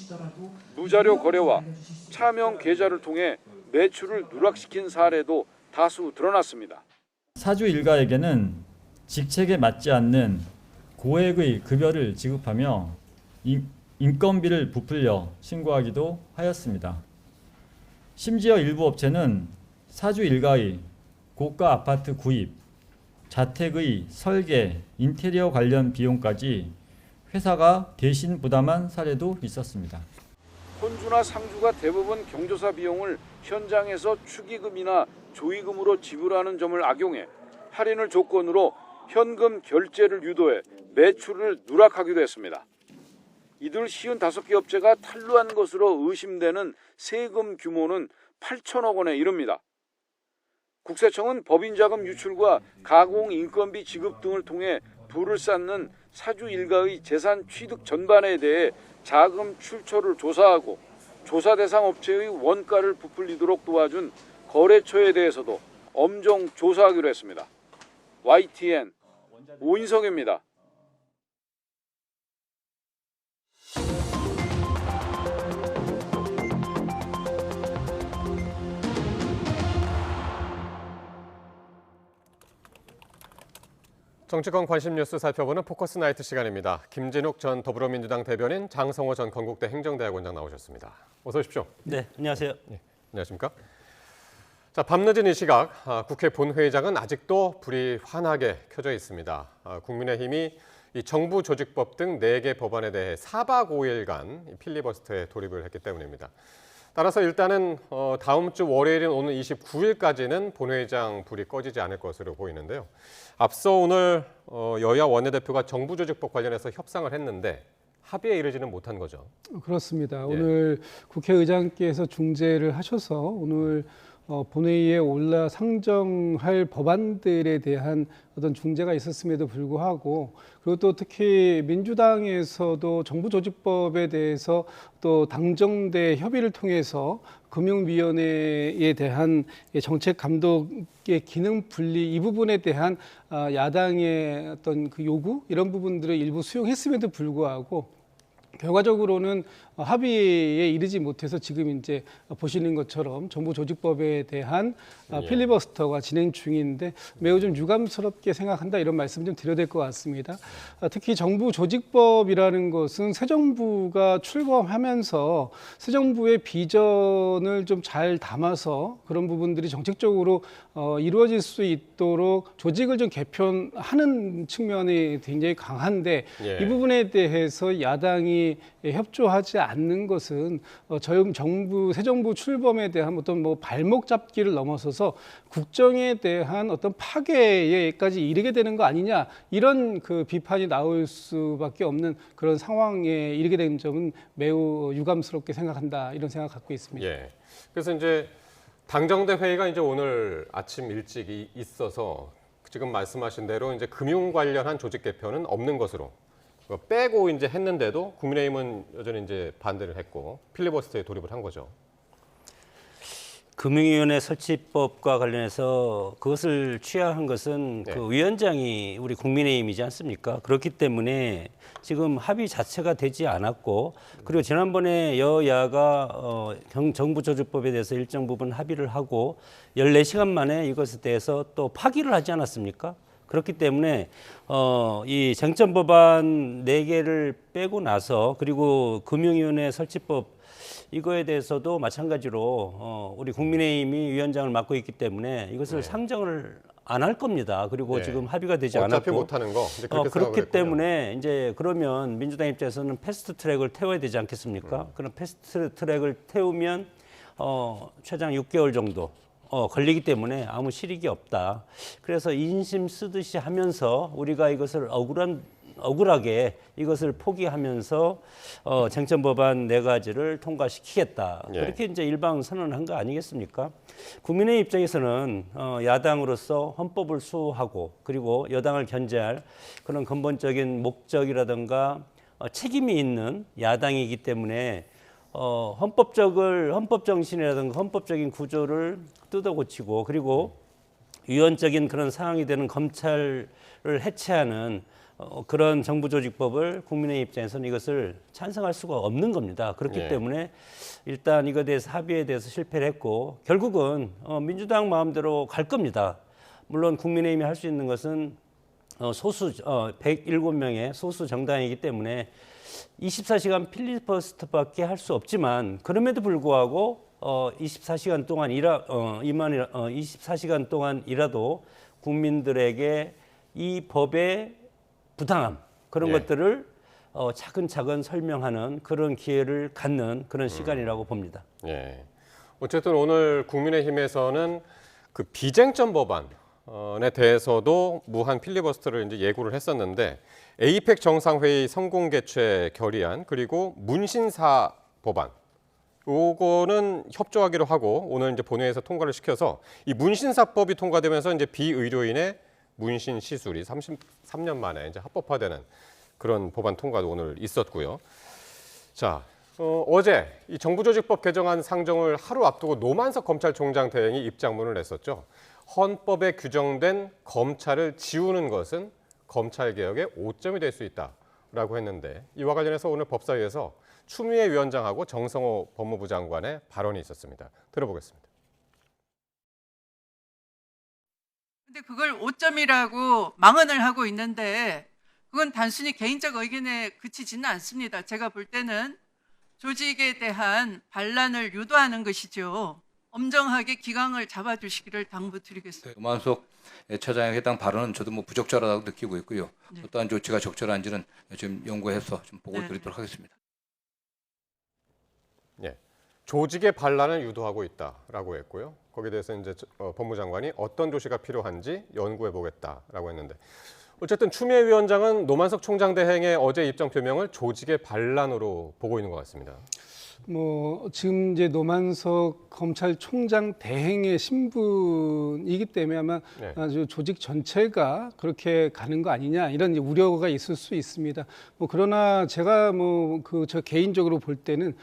무자료 거래와 차명 계좌를 통해 매출을 누락시킨 사례도 다수 드러났습니다. 사주 일가에게는 직책에 맞지 않는 고액의 급여를 지급하며 인건비를 부풀려 신고하기도 하였습니다. 심지어 일부 업체는 사주 일가의 고가 아파트 구입, 자택의 설계, 인테리어 관련 비용까지 회사가 대신 부담한 사례도 있었습니다. 혼주나 상주가 대부분 경조사 비용을 현장에서 축의금이나 조의금으로 지불하는 점을 악용해 할인을 조건으로 현금 결제를 유도해 매출을 누락하기도 했습니다. 이들 55개 업체가 탈루한 것으로 의심되는 세금 규모는 8천억 원에 이릅니다. 국세청은 법인자금 유출과 가공인건비 지급 등을 통해 부를 쌓는 사주 일가의 재산 취득 전반에 대해 자금 출처를 조사하고 조사 대상 업체의 원가를 부풀리도록 도와준 거래처에 대해서도 엄정 조사하기로 했습니다. YTN 오인성입니다. 정치권 관심 뉴스 살펴보는 포커스 나이트 시간입니다. 김진욱 전 더불어민주당 대변인, 장성호 전 건국대 행정대학원장 나오셨습니다. 어서 오십시오. 네, 안녕하세요. 네, 안녕하십니까? 자, 밤늦은 이 시각 국회 본회의장은 아직도 불이 환하게 켜져 있습니다. 국민의힘이 이 정부 조직법 등 4개 법안에 대해 4박 5일간 필리버스터에 돌입을 했기 때문입니다. 따라서 일단은 다음 주 월요일인 오늘 29일까지는 본회의장 불이 꺼지지 않을 것으로 보이는데요. 앞서 오늘 여야 원내대표가 정부 조직법 관련해서 협상을 했는데 합의에 이르지는 못한 거죠. 그렇습니다. 예. 오늘 국회의장께서 중재를 하셔서 오늘 본회의에 올라 상정할 법안들에 대한 어떤 중재가 있었음에도 불구하고, 그리고 또 특히 민주당에서도 정부 조직법에 대해서 또 당정대 협의를 통해서 금융위원회에 대한 정책 감독의 기능 분리 이 부분에 대한 야당의 어떤 그 요구 이런 부분들을 일부 수용했음에도 불구하고 결과적으로는 합의에 이르지 못해서 지금 이제 보시는 것처럼 정부 조직법에 대한 필리버스터가 진행 중인데 매우 좀 유감스럽게 생각한다 이런 말씀 좀 드려야 될 것 같습니다. 특히 정부 조직법이라는 것은 새 정부가 출범하면서 새 정부의 비전을 좀 잘 담아서 그런 부분들이 정책적으로 이루어질 수 있도록 조직을 좀 개편하는 측면이 굉장히 강한데 예. 이 부분에 대해서 야당이 협조하지 않는 것은 새 정부 출범에 대한 어떤 발목 잡기를 넘어서서 국정에 대한 어떤 파괴에까지 이르게 되는 거 아니냐 이런 그 비판이 나올 수밖에 없는 그런 상황에 이르게 된 점은 매우 유감스럽게 생각한다 이런 생각 갖고 있습니다. 예. 그래서 이제 당정대 회의가 이제 오늘 아침 일찍 있어서 지금 말씀하신 대로 이제 금융 관련한 조직 개편은 없는 것으로 빼고 이제 했는데도 국민의힘은 여전히 이제 반대를 했고 필리버스터에 돌입을 한 거죠. 금융위원회 설치법과 관련해서 그것을 취하한 것은 네. 그 위원장이 우리 국민의힘이지 않습니까? 그렇기 때문에 지금 합의 자체가 되지 않았고, 그리고 지난번에 여야가 정부 조직법에 대해서 일정 부분 합의를 하고 14시간 만에 이것에 대해서 또 파기를 하지 않았습니까? 그렇기 때문에 이 쟁점 법안 4개를 빼고 나서, 그리고 금융위원회 설치법 이거에 대해서도 마찬가지로 우리 국민의힘이 위원장을 맡고 있기 때문에 이것을 상정을 안 할 겁니다. 그리고 네. 지금 합의가 되지 어차피 않았고 못하는 거 이제 그렇게 그렇기 때문에 이제 그러면 민주당 입장에서는 패스트 트랙을 태워야 되지 않겠습니까? 그럼 패스트 트랙을 태우면 최장 6개월 정도 걸리기 때문에 아무 실익이 없다. 그래서 인심 쓰듯이 하면서 우리가 이것을 억울하게 이것을 포기하면서 쟁점 법안 4가지를 통과시키겠다. 예. 그렇게 이제 일방 선언한 거 아니겠습니까? 국민의 입장에서는 야당으로서 헌법을 수호하고 그리고 여당을 견제할 그런 근본적인 목적이라든가 책임이 있는 야당이기 때문에 헌법 정신이라든가 헌법적인 구조를 뜯어고치고, 그리고 위헌적인 그런 상황이 되는 검찰을 해체하는 그런 정부 조직법을 국민의 입장에서는 이것을 찬성할 수가 없는 겁니다. 그렇기 예. 때문에 일단 이거에 대해서 합의에 대해서 실패를 했고, 결국은 민주당 마음대로 갈 겁니다. 물론 국민의힘이 할 수 있는 것은 107명의 소수 정당이기 때문에 24시간 필리버스터밖에 할 수 없지만, 그럼에도 불구하고 24시간 동안이라도 국민들에게 이 법의 부당함 그런 것들을 차근차근 설명하는 그런 기회를 갖는 그런 시간이라고 봅니다. 예. 어쨌든 오늘 국민의힘에서는 그 비쟁점 법안에 대해서도 무한 필리버스터를 이제 예고를 했었는데 에이펙 정상회의 성공 개최 결의안 그리고 문신사 법안 요거는 협조하기로 하고 오늘 이제 본회의에서 통과를 시켜서 이 문신사법이 통과되면서 이제 비의료인의 문신 시술이 33년 만에 이제 합법화되는 그런 법안 통과도 오늘 있었고요. 자, 어제 이 정부조직법 개정안 상정을 하루 앞두고 노만석 검찰총장 대행이 입장문을 냈었죠. 헌법에 규정된 검찰을 지우는 것은 검찰개혁의 오점이 될 수 있다라고 했는데 이와 관련해서 오늘 법사위에서 추미애 위원장하고 정성호 법무부 장관의 발언이 있었습니다. 들어보겠습니다. 근데 그걸 오점이라고 망언을 하고 있는데 그건 단순히 개인적 의견에 그치지는 않습니다. 제가 볼 때는 조직에 대한 반란을 유도하는 것이죠. 엄정하게 기강을 잡아주시기를 당부드리겠습니다. 노만석 처장의 해당 발언은 저도 뭐 부적절하다고 느끼고 있고요. 네. 어떠한 조치가 적절한지는 좀 연구해서 좀 보고드리도록 하겠습니다. 예, 조직의 반란을 유도하고 있다라고 했고요. 거기에 대해서 이제 법무장관이 어떤 조치가 필요한지 연구해 보겠다라고 했는데 어쨌든 추미애 위원장은 노만석 총장 대행의 어제 입장 표명을 조직의 반란으로 보고 있는 것 같습니다. 뭐 지금 이제 노만석 검찰총장 대행의 신분이기 때문에 아마 네. 아주 조직 전체가 그렇게 가는 거 아니냐 이런 이제 우려가 있을 수 있습니다. 뭐 그러나 제가 뭐 저 개인적으로 볼 때는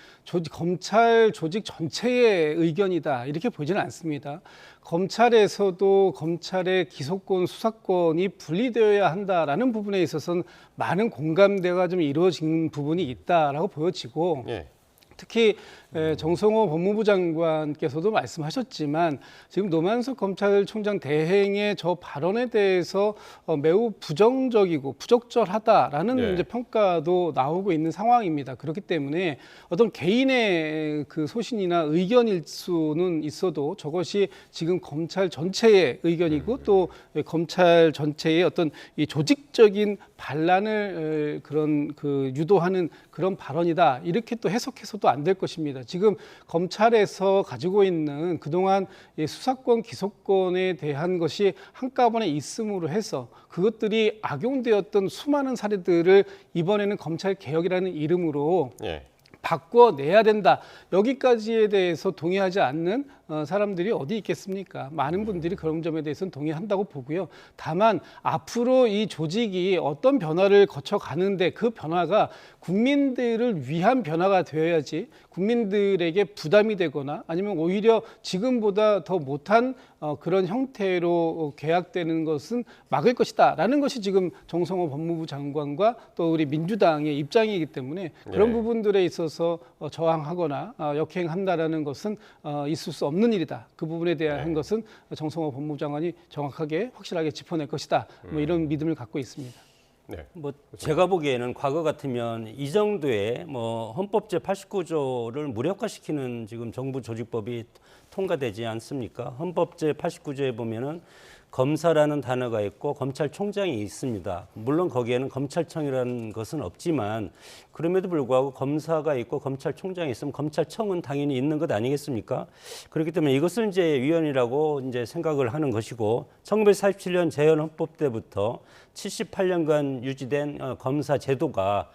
검찰 조직 전체의 의견이다 이렇게 보지는 않습니다. 검찰에서도 검찰의 기소권, 수사권이 분리되어야 한다라는 부분에 있어서는 많은 공감대가 좀 이루어진 부분이 있다라고 보여지고. 예. 특히 정성호 법무부 장관께서도 말씀하셨지만 지금 노만석 검찰총장 대행의 저 발언에 대해서 매우 부정적이고 부적절하다라는 네. 이제 평가도 나오고 있는 상황입니다. 그렇기 때문에 어떤 개인의 그 소신이나 의견일 수는 있어도 저것이 지금 검찰 전체의 의견이고 또 검찰 전체의 어떤 이 조직적인 반란을 그런 그 유도하는 그런 발언이다 이렇게 또 해석해서도 안 될 것입니다. 지금 검찰에서 가지고 있는 그동안 수사권, 기소권에 대한 것이 한꺼번에 있음으로 해서 그것들이 악용되었던 수많은 사례들을 이번에는 검찰 개혁이라는 이름으로 예. 바꿔내야 된다. 여기까지에 대해서 동의하지 않는 사람들이 어디 있겠습니까? 많은 분들이 그런 점에 대해서는 동의한다고 보고요. 다만 앞으로 이 조직이 어떤 변화를 거쳐가는데 그 변화가 국민들을 위한 변화가 되어야지 국민들에게 부담이 되거나 아니면 오히려 지금보다 더 못한 그런 형태로 계약되는 것은 막을 것이다 라는 것이 지금 정성호 법무부 장관과 또 우리 민주당의 입장이기 때문에 그런 네. 부분들에 있어서 저항하거나 역행한다라는 것은 있을 수 없는 일이다. 그 부분에 대한 네. 것은 정성호 법무부 장관이 정확하게 확실하게 짚어낼 것이다. 뭐 이런 믿음을 갖고 있습니다. 네. 뭐 제가 보기에는 과거 같으면 이 정도의 뭐 헌법 제 89조를 무력화시키는 지금 정부 조직법이 통과되지 않습니까? 헌법 제 89조에 보면은 검사라는 단어가 있고 검찰총장이 있습니다. 물론 거기에는 검찰청이라는 것은 없지만 그럼에도 불구하고 검사가 있고 검찰총장이 있으면 검찰청은 당연히 있는 것 아니겠습니까? 그렇기 때문에 이것을 이제 위헌이라고 이제 생각을 하는 것이고 1947년 재헌 헌법 때부터 78년간 유지된 검사 제도가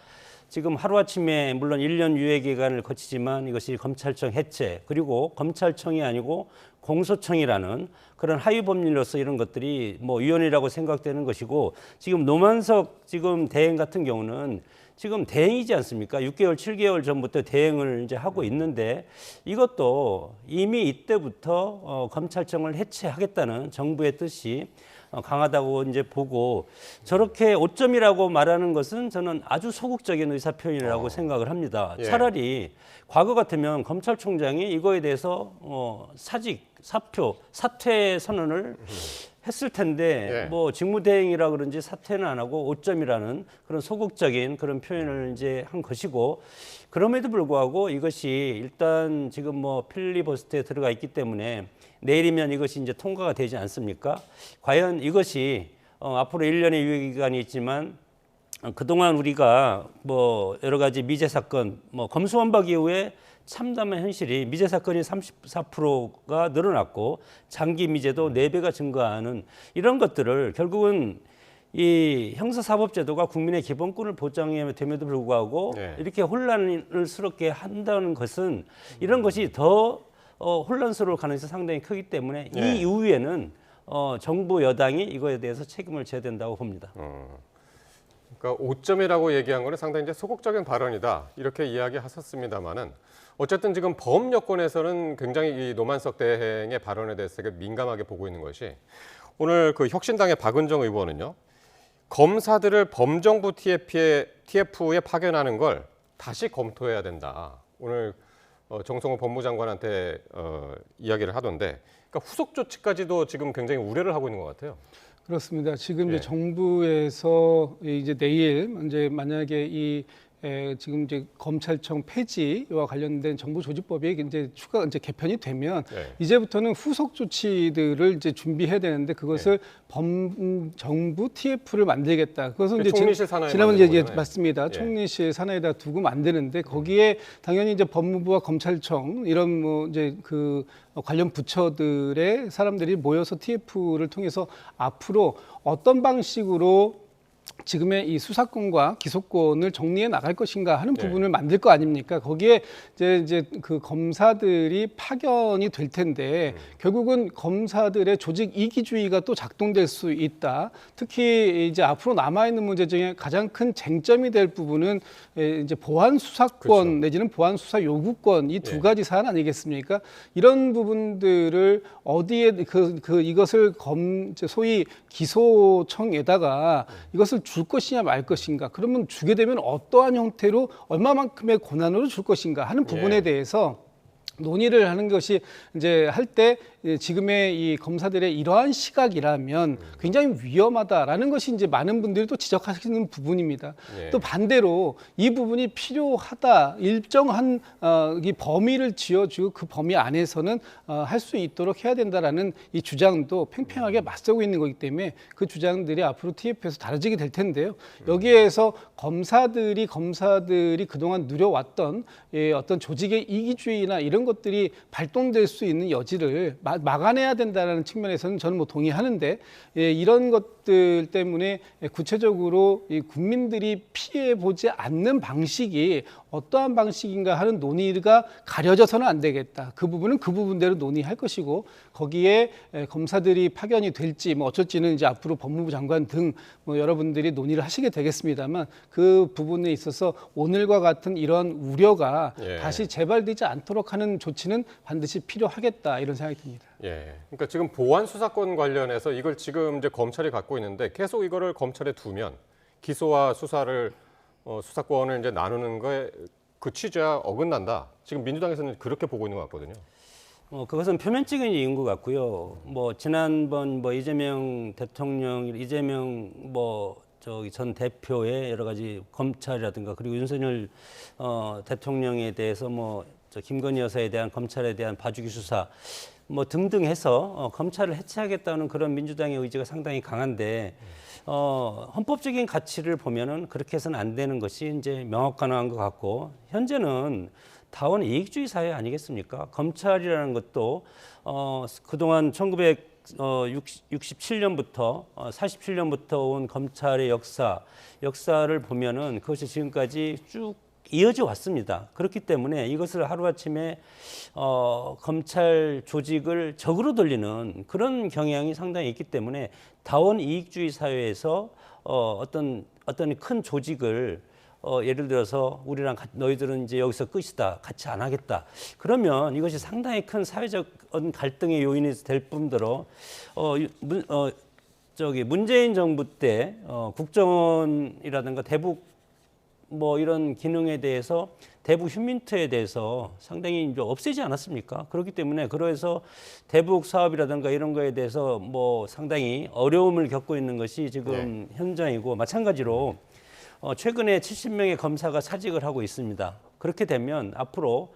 지금 하루아침에 물론 1년 유예 기간을 거치지만 이것이 검찰청 해체 그리고 검찰청이 아니고 공소청이라는 그런 하위 법률로서 이런 것들이 뭐 위헌이라고 생각되는 것이고 지금 노만석 지금 대행 같은 경우는 지금 대행이지 않습니까? 6개월, 7개월 전부터 대행을 이제 하고 있는데 이것도 이미 이때부터 검찰청을 해체하겠다는 정부의 뜻이 강하다고 이제 보고 저렇게 오점이라고 말하는 것은 저는 아주 소극적인 의사 표현이라고 생각을 합니다. 예. 차라리 과거 같으면 검찰총장이 이거에 대해서 사직, 사표, 사퇴 선언을 했을 텐데 예. 뭐 직무대행이라 그런지 사퇴는 안 하고 오점이라는 그런 소극적인 그런 표현을 이제 한 것이고 그럼에도 불구하고 이것이 일단 지금 뭐 필리버스터에 들어가 있기 때문에 내일이면 이것이 이제 통과가 되지 않습니까? 과연 이것이 앞으로 1년의 유예 기간이 있지만 그동안 우리가 뭐 여러 가지 미제 사건, 뭐 검수완박 이후에 참담한 현실이 미제 사건이 34%가 늘어났고 장기 미제도 4배가 증가하는 이런 것들을 결국은 이 형사사법제도가 국민의 기본권을 보장됨에도 불구하고 이렇게 혼란스럽게 한다는 것은 이런 것이 더 혼란스러울 가능성이 상당히 크기 때문에 이 이후에는 정부 여당이 이거에 대해서 책임을 져야 된다고 봅니다. 그러니까 5점이라고 얘기한 거는 상당히 이제 소극적인 발언이다 이렇게 이야기하셨습니다만은 어쨌든 지금 범 여권에서는 굉장히 이 노만석 대행의 발언에 대해서 되게 민감하게 보고 있는 것이 오늘 그 혁신당의 박은정 의원은요. 검사들을 범정부 TF에 파견하는 걸 다시 검토해야 된다. 오늘 정성호 법무장관한테 이야기를 하던데 그러니까 후속 조치까지도 지금 굉장히 우려를 하고 있는 것 같아요. 그렇습니다. 지금 이제 정부에서 이제 내일 이제 만약에 지금 이제 검찰청 폐지와 관련된 정부조직법이 이제 개편이 되면 이제부터는 후속 조치들을 이제 준비해야 되는데 그것을 범정부 TF를 만들겠다. 그것은 이제 총리실 산하에 지난번에 이제 거잖아요. 맞습니다. 총리실 산하에다 두고 만드는데 거기에 당연히 이제 법무부와 검찰청 이런 뭐 이제 그 관련 부처들의 사람들이 모여서 TF를 통해서 앞으로 어떤 방식으로 지금의 이 수사권과 기소권을 정리해 나갈 것인가 하는 부분을 만들 거 아닙니까? 거기에 이제 그 검사들이 파견이 될 텐데 결국은 검사들의 조직 이기주의가 또 작동될 수 있다. 특히 이제 앞으로 남아 있는 문제 중에 가장 큰 쟁점이 될 부분은 이제 보안 수사권 내지는 보안 수사 요구권 이 두 가지 사안 아니겠습니까? 이런 부분들을 어디에 이것을 소위 기소청에다가 이것을 줄 것이냐 말 것인가 그러면 주게 되면 어떠한 형태로 얼마만큼의 권한으로 줄 것인가 하는 부분에 대해서 논의를 하는 것이 이제 할 때 지금의 이 검사들의 이러한 시각이라면 굉장히 위험하다라는 것이 이제 많은 분들이 또 지적하시는 부분입니다. 또 반대로 이 부분이 필요하다 일정한 이 범위를 지어주고 그 범위 안에서는 할 수 있도록 해야 된다라는 이 주장도 팽팽하게 맞서고 있는 거기 때문에 그 주장들이 앞으로 TF에서 다뤄지게 될 텐데요. 여기에서 검사들이 그동안 누려왔던 어떤 조직의 이기주의나 이런 것들이 발동될 수 있는 여지를 막아내야 된다는 측면에서는 저는 뭐 동의하는데 이런 것들 때문에 구체적으로 이 국민들이 피해 보지 않는 방식이 어떠한 방식인가 하는 논의가 가려져서는 안 되겠다. 그 부분은 그 부분대로 논의할 것이고 거기에 검사들이 파견이 될지 뭐 어쩔지는 이제 앞으로 법무부 장관 등 뭐 여러분들이 논의를 하시게 되겠습니다만 그 부분에 있어서 오늘과 같은 이런 우려가 다시 재발되지 않도록 하는 조치는 반드시 필요하겠다 이런 생각이 듭니다. 그러니까 지금 보안 수사권 관련해서 이걸 지금 이제 검찰이 갖고 있는데 계속 이거를 검찰에 두면 기소와 수사권을 이제 나누는 거에 그 취지와 어긋난다. 지금 민주당에서는 그렇게 보고 있는 것 같거든요. 그것은 표면적인 이유인 것 같고요. 뭐 지난번 뭐 이재명 대통령, 이재명 전 대표의 여러 가지 검찰이라든가 그리고 윤석열 대통령에 대해서 김건희 여사에 대한 검찰에 대한 봐주기 수사 뭐 등등 해서 검찰을 해체하겠다는 그런 민주당의 의지가 상당히 강한데 헌법적인 가치를 보면은 그렇게 해서는 안 되는 것이 이제 명확한 것 같고 현재는 다원 이익주의 사회 아니겠습니까? 검찰이라는 것도 그동안 1967년부터 47년부터 온 검찰의 역사를 보면은 그것이 지금까지 쭉 이어져 왔습니다. 그렇기 때문에 이것을 하루아침에 검찰 조직을 적으로 돌리는 그런 경향이 상당히 있기 때문에 다원 이익주의 사회에서 어떤 큰 조직을 예를 들어서 우리랑 너희들은 이제 여기서 끝이다. 같이 안 하겠다. 그러면 이것이 상당히 큰 사회적 갈등의 요인이 될 뿐더러 문재인 정부 때 국정원이라든가 대북 뭐 이런 기능에 대해서 대북 휴민트에 대해서 상당히 이제 없애지 않았습니까? 그렇기 때문에 그래서 대북 사업이라든가 이런 거에 대해서 뭐 상당히 어려움을 겪고 있는 것이 지금 현장이고 마찬가지로 최근에 70명의 검사가 사직을 하고 있습니다. 그렇게 되면 앞으로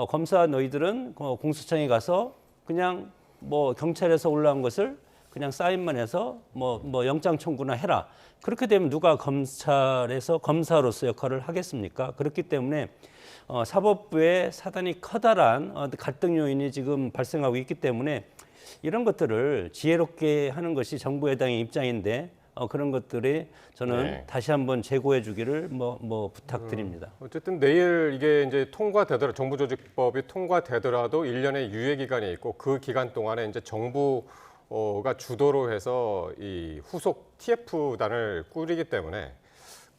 검사 너희들은 공수처에 가서 그냥 뭐 경찰에서 올라온 것을 그냥 사인만 해서 뭐 영장 청구나 해라. 그렇게 되면 누가 검찰에서 검사로서 역할을 하겠습니까? 그렇기 때문에 사법부의 사단이 커다란 갈등 요인이 지금 발생하고 있기 때문에 이런 것들을 지혜롭게 하는 것이 정부 여당의 입장인데 그런 것들이 저는 네. 다시 한번 재고해 주기를 부탁드립니다. 어쨌든 내일 이게 이제 통과되더라도 정부조직법이 통과되더라도 1년의 유예 기간이 있고 그 기간 동안에 이제 정부가 주도로 해서 이 후속 TF단을 꾸리기 때문에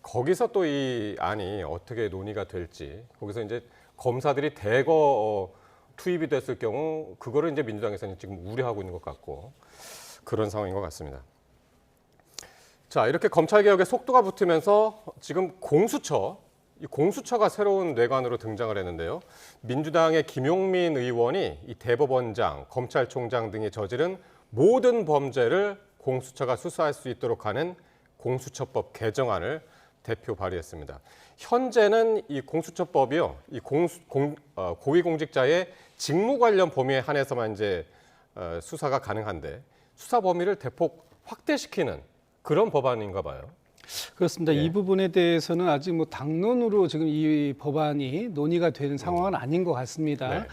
거기서 또 이 안이 어떻게 논의가 될지 거기서 이제 검사들이 대거 투입이 됐을 경우 그거를 이제 민주당에서는 지금 우려하고 있는 것 같고 그런 상황인 것 같습니다. 자, 이렇게 검찰개혁에 속도가 붙으면서 지금 이 공수처가 새로운 뇌관으로 등장을 했는데요. 민주당의 김용민 의원이 이 대법원장, 검찰총장 등이 저지른 모든 범죄를 공수처가 수사할 수 있도록 하는 공수처법 개정안을 대표 발의했습니다. 현재는 이 공수처법이요, 이 고위공직자의 직무 관련 범위에 한해서만 이제 수사가 가능한데 수사 범위를 대폭 확대시키는 그런 법안인가 봐요. 그렇습니다. 예. 이 부분에 대해서는 아직 당론으로 지금 이 법안이 논의가 되는 상황은 아닌 것 같습니다. 네.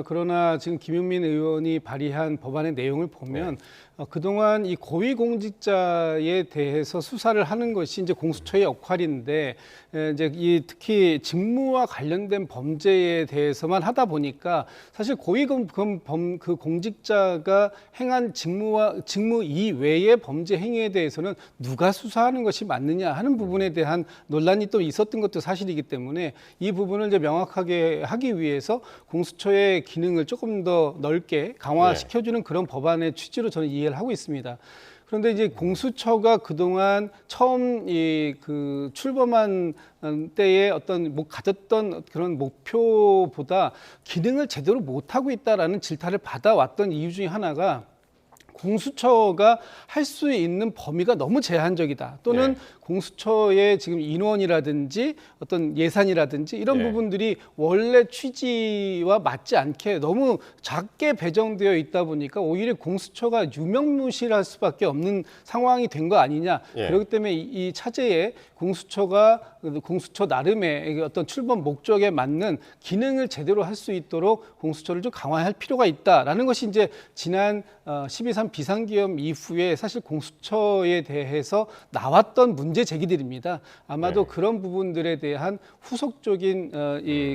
그러나 지금 김용민 의원이 발의한 법안의 내용을 보면 그동안 이 고위공직자에 대해서 수사를 하는 것이 이제 공수처의 역할인데 이제 특히 직무와 관련된 범죄에 대해서만 하다 보니까 사실 그 공직자가 행한 직무 이외의 범죄 행위에 대해서는 누가 수사하는 것이 맞느냐 하는 부분에 대한 논란이 또 있었던 것도 사실이기 때문에 이 부분을 이제 명확하게 하기 위해서 공수처의 기능을 조금 더 넓게 강화시켜주는 그런 법안의 취지로 저는 이해를 하고 있습니다. 그런데 이제 공수처가 그동안 처음 출범한 때에 가졌던 그런 목표보다 기능을 제대로 못하고 있다라는 질타를 받아왔던 이유 중에 하나가 공수처가 할 수 있는 범위가 너무 제한적이다. 또는 공수처의 지금 인원이라든지 어떤 예산이라든지 이런 부분들이 원래 취지와 맞지 않게 너무 작게 배정되어 있다 보니까 오히려 공수처가 유명무실할 수밖에 없는 상황이 된 거 아니냐. 그렇기 때문에 이 차제에 공수처 나름의 어떤 출범 목적에 맞는 기능을 제대로 할 수 있도록 공수처를 좀 강화할 필요가 있다라는 것이 이제 지난 12.3 비상기업 이후에 사실 공수처에 대해서 나왔던 문제 제기들입니다. 아마도 그런 부분들에 대한 후속적인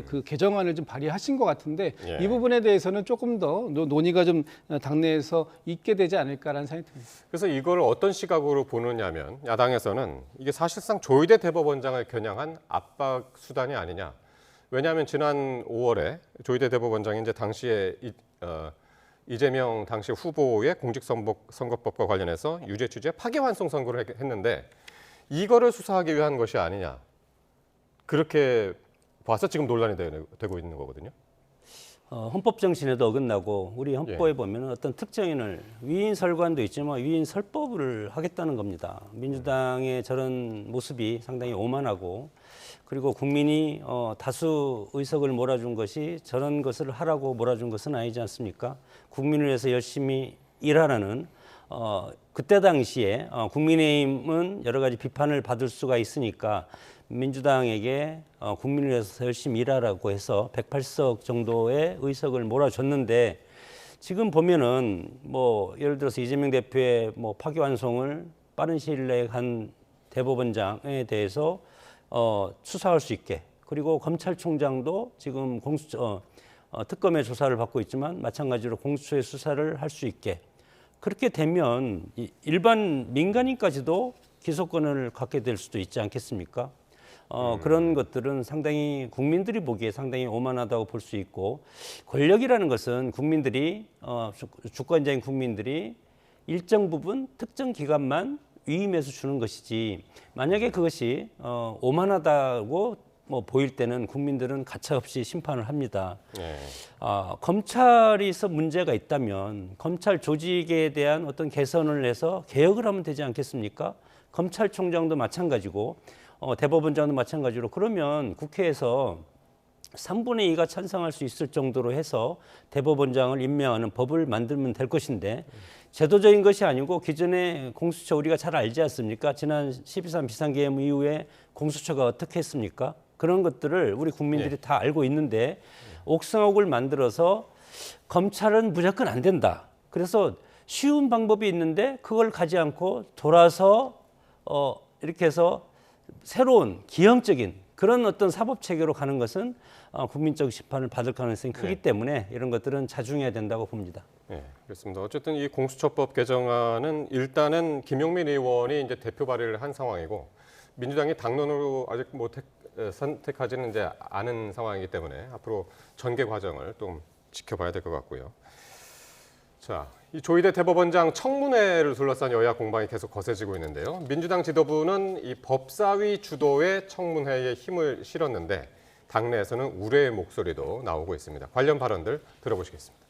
그 개정안을 좀 발의하신 것 같은데 이 부분에 대해서는 조금 더 논의가 좀 당내에서 있게 되지 않을까라는 생각이 듭니다. 그래서 이걸 어떤 시각으로 보느냐면 야당에서는 이게 사실상 조희대 대법원장을 겨냥한 압박 수단이 아니냐. 왜냐하면 지난 5월에 조희대 대법원장이 이제 당시에 이재명 당시 후보의 공직선거법과 관련해서 유죄 취지의 파기환송 선고를 했는데 이거를 수사하기 위한 것이 아니냐. 그렇게 봐서 지금 논란이 되고 있는 거거든요. 헌법 정신에도 어긋나고 우리 헌법에 보면 어떤 특정인을 위인설관도 있지만 위인설법을 하겠다는 겁니다. 민주당의 저런 모습이 상당히 오만하고 그리고 국민이 다수 의석을 몰아준 것이 저런 것을 하라고 몰아준 것은 아니지 않습니까? 국민을 위해서 열심히 일하라는 그때 당시에 국민의힘은 여러 가지 비판을 받을 수가 있으니까 민주당에게 국민을 위해서 열심히 일하라고 해서 108석 정도의 의석을 몰아줬는데 지금 보면은 예를 들어서 이재명 대표의 파기환송을 빠른 시일 내에 한 대법원장에 대해서 수사할 수 있게 그리고 검찰총장도 지금 특검의 조사를 받고 있지만 마찬가지로 공수처의 수사를 할 수 있게 그렇게 되면 일반 민간인까지도 기소권을 갖게 될 수도 있지 않겠습니까? 그런 것들은 상당히 국민들이 보기에 상당히 오만하다고 볼 수 있고 권력이라는 것은 국민들이 주권자인 국민들이 일정 부분 특정 기관만 위임해서 주는 것이지 만약에 그것이 오만하다고 보일 때는 국민들은 가차없이 심판을 합니다. 검찰에서 문제가 있다면 검찰 조직에 대한 어떤 개선을 해서 개혁을 하면 되지 않겠습니까? 검찰총장도 마찬가지고 대법원장도 마찬가지로 그러면 국회에서 3분의 2가 찬성할 수 있을 정도로 해서 대법원장을 임명하는 법을 만들면 될 것인데 제도적인 것이 아니고 기존의 공수처 우리가 잘 알지 않습니까? 지난 12.3 비상계엄 이후에 공수처가 어떻게 했습니까? 그런 것들을 우리 국민들이 다 알고 있는데 옥상옥을 만들어서 검찰은 무조건 안 된다. 그래서 쉬운 방법이 있는데 그걸 가지 않고 돌아서 이렇게 해서 새로운 기형적인 그런 어떤 사법 체계로 가는 것은 국민적 심판을 받을 가능성이 크기 때문에 이런 것들은 자중해야 된다고 봅니다. 네, 그렇습니다. 어쨌든 이 공수처법 개정안은 일단은 김용민 의원이 이제 대표 발의를 한 상황이고 민주당이 당론으로 아직 뭐 선택하지는 이제 않은 상황이기 때문에 앞으로 전개 과정을 좀 지켜봐야 될 것 같고요. 자, 이 조희대 대법원장 청문회를 둘러싼 여야 공방이 계속 거세지고 있는데요. 민주당 지도부는 이 법사위 주도의 청문회에 힘을 실었는데 당내에서는 우려의 목소리도 나오고 있습니다. 관련 발언들 들어보시겠습니다.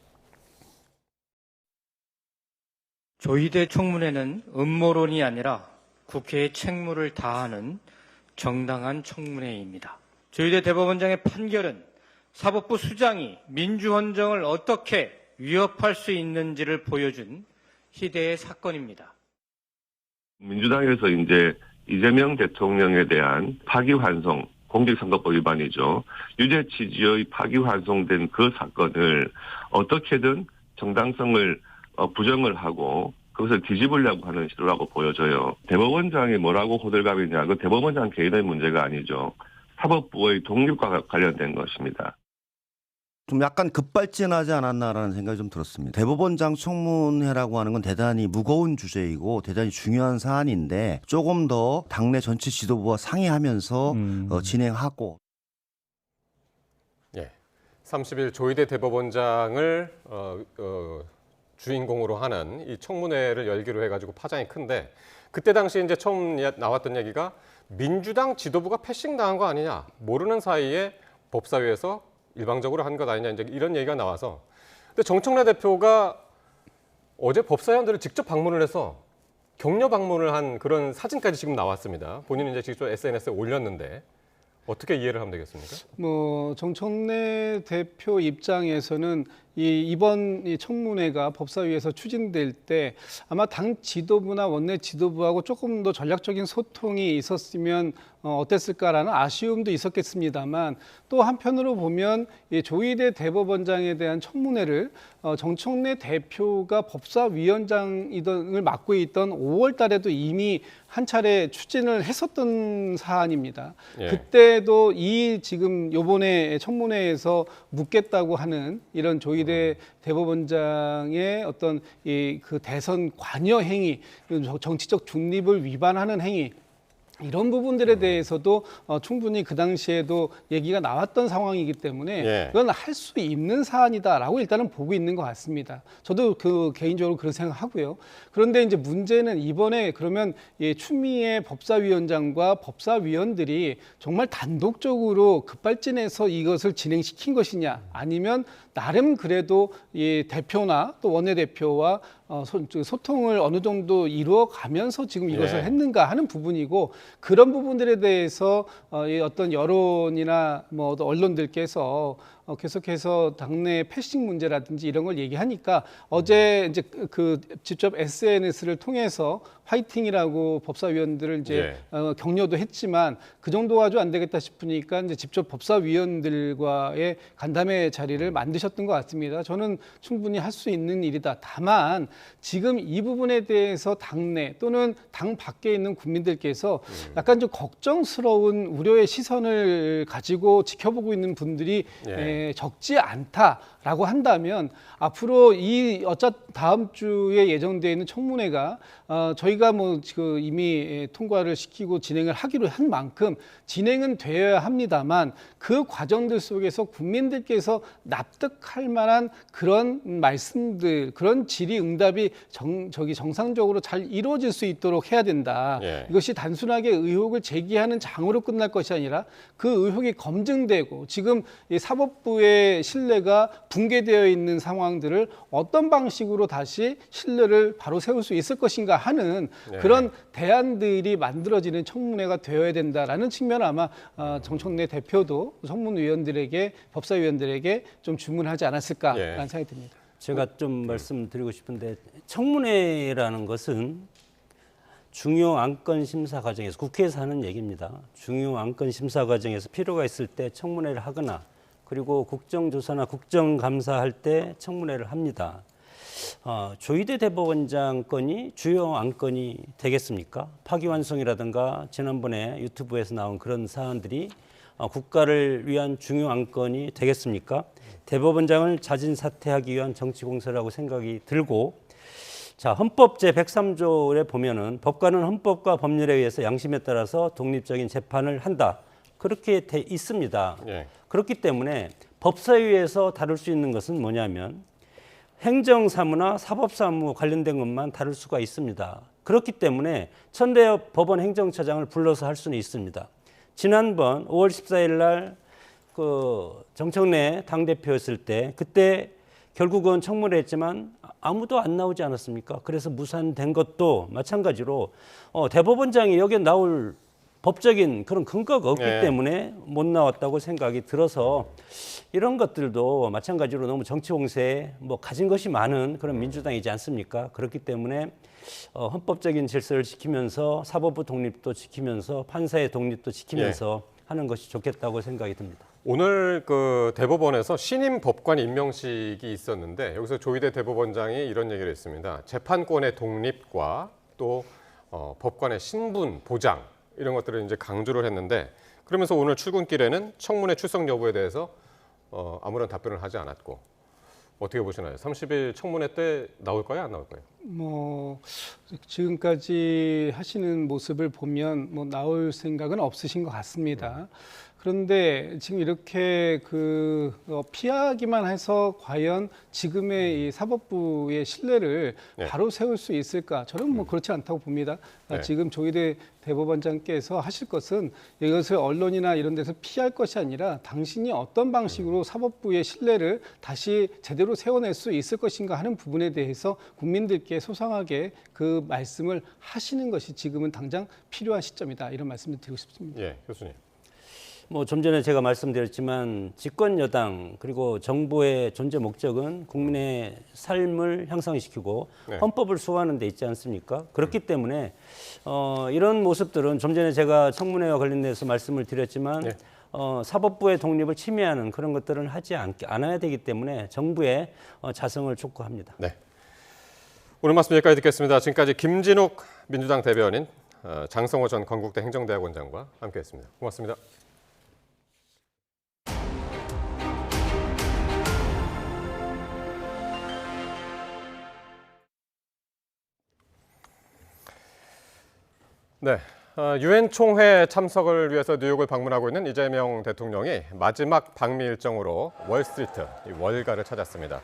조희대 청문회는 음모론이 아니라 국회의 책무를 다하는 정당한 청문회입니다. 조희대 대법원장의 판결은 사법부 수장이 민주헌정을 어떻게 위협할 수 있는지를 보여준 희대의 사건입니다. 민주당에서 이제 이재명 대통령에 대한 파기환송, 공직선거법 위반이죠. 유죄 취지의 파기환송된 그 사건을 어떻게든 정당성을 부정을 하고 그것을 뒤집으려고 하는 시도라고 보여져요. 대법원장이 뭐라고 호들갑이냐, 그 대법원장 개인의 문제가 아니죠. 사법부의 독립과 관련된 것입니다. 좀 약간 급발진하지 않았나라는 생각이 좀 들었습니다. 대법원장 청문회라고 하는 건 대단히 무거운 주제이고 대단히 중요한 사안인데 조금 더 당내 전체 지도부와 상의하면서 진행하고. 예, 30일 조희대 대법원장을 주인공으로 하는 이 청문회를 열기로 해가지고 파장이 큰데 그때 당시 이제 처음 나왔던 얘기가 민주당 지도부가 패싱당한 거 아니냐, 모르는 사이에 법사위에서 일방적으로 한 것 아니냐, 이제 이런 얘기가 나와서. 근데 정청래 대표가 어제 법사위원들을 직접 방문을 해서 격려 방문을 한 그런 사진까지 지금 나왔습니다. 본인은 이제 직접 SNS에 올렸는데 어떻게 이해를 하면 되겠습니까? 뭐 정청래 대표 입장에서는 이번 청문회가 법사위에서 추진될 때 아마 당 지도부나 원내 지도부하고 조금 더 전략적인 소통이 있었으면 어땠을까라는 아쉬움도 있었겠습니다만 또 한편으로 보면 조희대 대법원장에 대한 청문회를 정청래 대표가 법사위원장을 맡고 있던 5월 달에도 이미 한 차례 추진을 했었던 사안입니다. 예. 그때도 이 지금 요번에 청문회에서 묻겠다고 하는 이런 조희대 대법원장의 어떤 그 대선 관여 행위, 정치적 중립을 위반하는 행위, 이런 부분들에 대해서도 충분히 그 당시에도 얘기가 나왔던 상황이기 때문에 이건 할 수 있는 사안이다라고 일단은 보고 있는 것 같습니다. 저도 개인적으로 그런 생각하고요. 그런데 이제 문제는 이번에 그러면 추미애 법사위원장과 법사위원들이 정말 단독적으로 급발진해서 이것을 진행시킨 것이냐, 아니면 나름 그래도 대표나 또 원내대표와 소통을 어느 정도 이루어가면서 지금 이것을 했는가 하는 부분이고, 그런 부분들에 대해서 어떤 여론이나 뭐 언론들께서 계속해서 당내 패싱 문제라든지 이런 걸 얘기하니까 어제 이제 직접 SNS를 통해서 화이팅이라고 법사위원들을 이제 격려도 했지만 그 정도 가지고 안 되겠다 싶으니까 이제 직접 법사위원들과의 간담회 자리를 만드셨던 것 같습니다. 저는 충분히 할 수 있는 일이다. 다만 지금 이 부분에 대해서 당내 또는 당 밖에 있는 국민들께서 약간 좀 걱정스러운 우려의 시선을 가지고 지켜보고 있는 분들이 적지 않다라고 한다면 앞으로 다음 주에 예정되어 있는 청문회가 저희가 뭐 이미 통과를 시키고 진행을 하기로 한 만큼 진행은 되어야 합니다만 그 과정들 속에서 국민들께서 납득할 만한 그런 말씀들, 그런 질의응답이 정상적으로 잘 이루어질 수 있도록 해야 된다. 이것이 단순하게 의혹을 제기하는 장으로 끝날 것이 아니라 그 의혹이 검증되고 지금 사법 사법부의 신뢰가 붕괴되어 있는 상황들을 어떤 방식으로 다시 신뢰를 바로 세울 수 있을 것인가 하는 그런 대안들이 만들어지는 청문회가 되어야 된다라는 측면을 아마 정청래 대표도 청문위원들에게 법사위원들에게 좀 주문하지 않았을까라는 생각이 듭니다. 제가 좀 말씀드리고 싶은데 청문회라는 것은 중요 안건 심사 과정에서 국회에서 하는 얘기입니다. 중요 안건 심사 과정에서 필요가 있을 때 청문회를 하거나 그리고 국정조사나 국정감사할 때 청문회를 합니다. 조희대 대법원장 건이 주요 안건이 되겠습니까? 파기환송이라든가 지난번에 유튜브에서 나온 그런 사안들이 국가를 위한 중요 안건이 되겠습니까? 대법원장을 자진 사퇴하기 위한 정치 공세라고 생각이 들고 자, 헌법 제103조에 보면은 법관은 헌법과 법률에 의해서 양심에 따라서 독립적인 재판을 한다. 그렇게 돼 있습니다. 그렇기 때문에 법사위에서 다룰 수 있는 것은 뭐냐면 행정사무나 사법사무 관련된 것만 다룰 수가 있습니다. 그렇기 때문에 천대엽 법원 행정처장을 불러서 할 수는 있습니다. 지난번 5월 14일 날 그 정청래 당대표였을 때 그때 결국은 청문회 했지만 아무도 안 나오지 않았습니까? 그래서 무산된 것도 마찬가지로 대법원장이 여기에 나올 법적인 그런 근거가 없기 때문에 못 나왔다고 생각이 들어서 이런 것들도 마찬가지로 너무 정치 공세에 가진 것이 많은 그런 민주당이지 않습니까? 그렇기 때문에 헌법적인 질서를 지키면서 사법부 독립도 지키면서 판사의 독립도 지키면서 하는 것이 좋겠다고 생각이 듭니다. 오늘 그 대법원에서 신임 법관 임명식이 있었는데 여기서 조희대 대법원장이 이런 얘기를 했습니다. 재판권의 독립과 또 법관의 신분 보장 이런 것들을 이제 강조를 했는데 그러면서 오늘 출근길에는 청문회 출석 여부에 대해서 아무런 답변을 하지 않았고 어떻게 보시나요? 30일 청문회 때 나올까요? 안 나올까요? 지금까지 하시는 모습을 보면 나올 생각은 없으신 것 같습니다. 그런데 지금 이렇게 피하기만 해서 과연 지금의 이 사법부의 신뢰를 바로 세울 수 있을까? 저는 그렇지 않다고 봅니다. 지금 조희대 대법원장께서 하실 것은 이것을 언론이나 이런 데서 피할 것이 아니라 당신이 어떤 방식으로 사법부의 신뢰를 다시 제대로 세워낼 수 있을 것인가 하는 부분에 대해서 국민들께 소상하게 그 말씀을 하시는 것이 지금은 당장 필요한 시점이다. 이런 말씀을 드리고 싶습니다. 예, 교수님. 좀 전에 제가 말씀드렸지만 집권 여당 그리고 정부의 존재 목적은 국민의 삶을 향상시키고 헌법을 수호하는 데 있지 않습니까? 그렇기 때문에 이런 모습들은 좀 전에 제가 청문회와 관련돼서 말씀을 드렸지만 사법부의 독립을 침해하는 그런 것들은 하지 않아야 되기 때문에 정부의 자성을 촉구합니다. 네. 오늘 말씀 여기까지 듣겠습니다. 지금까지 김진욱 민주당 대변인, 장성호 전 건국대 행정대학원장과 함께했습니다. 고맙습니다. 네, 유엔 총회 참석을 위해서 뉴욕을 방문하고 있는 이재명 대통령이 마지막 방미 일정으로 월스트리트, 월가를 찾았습니다.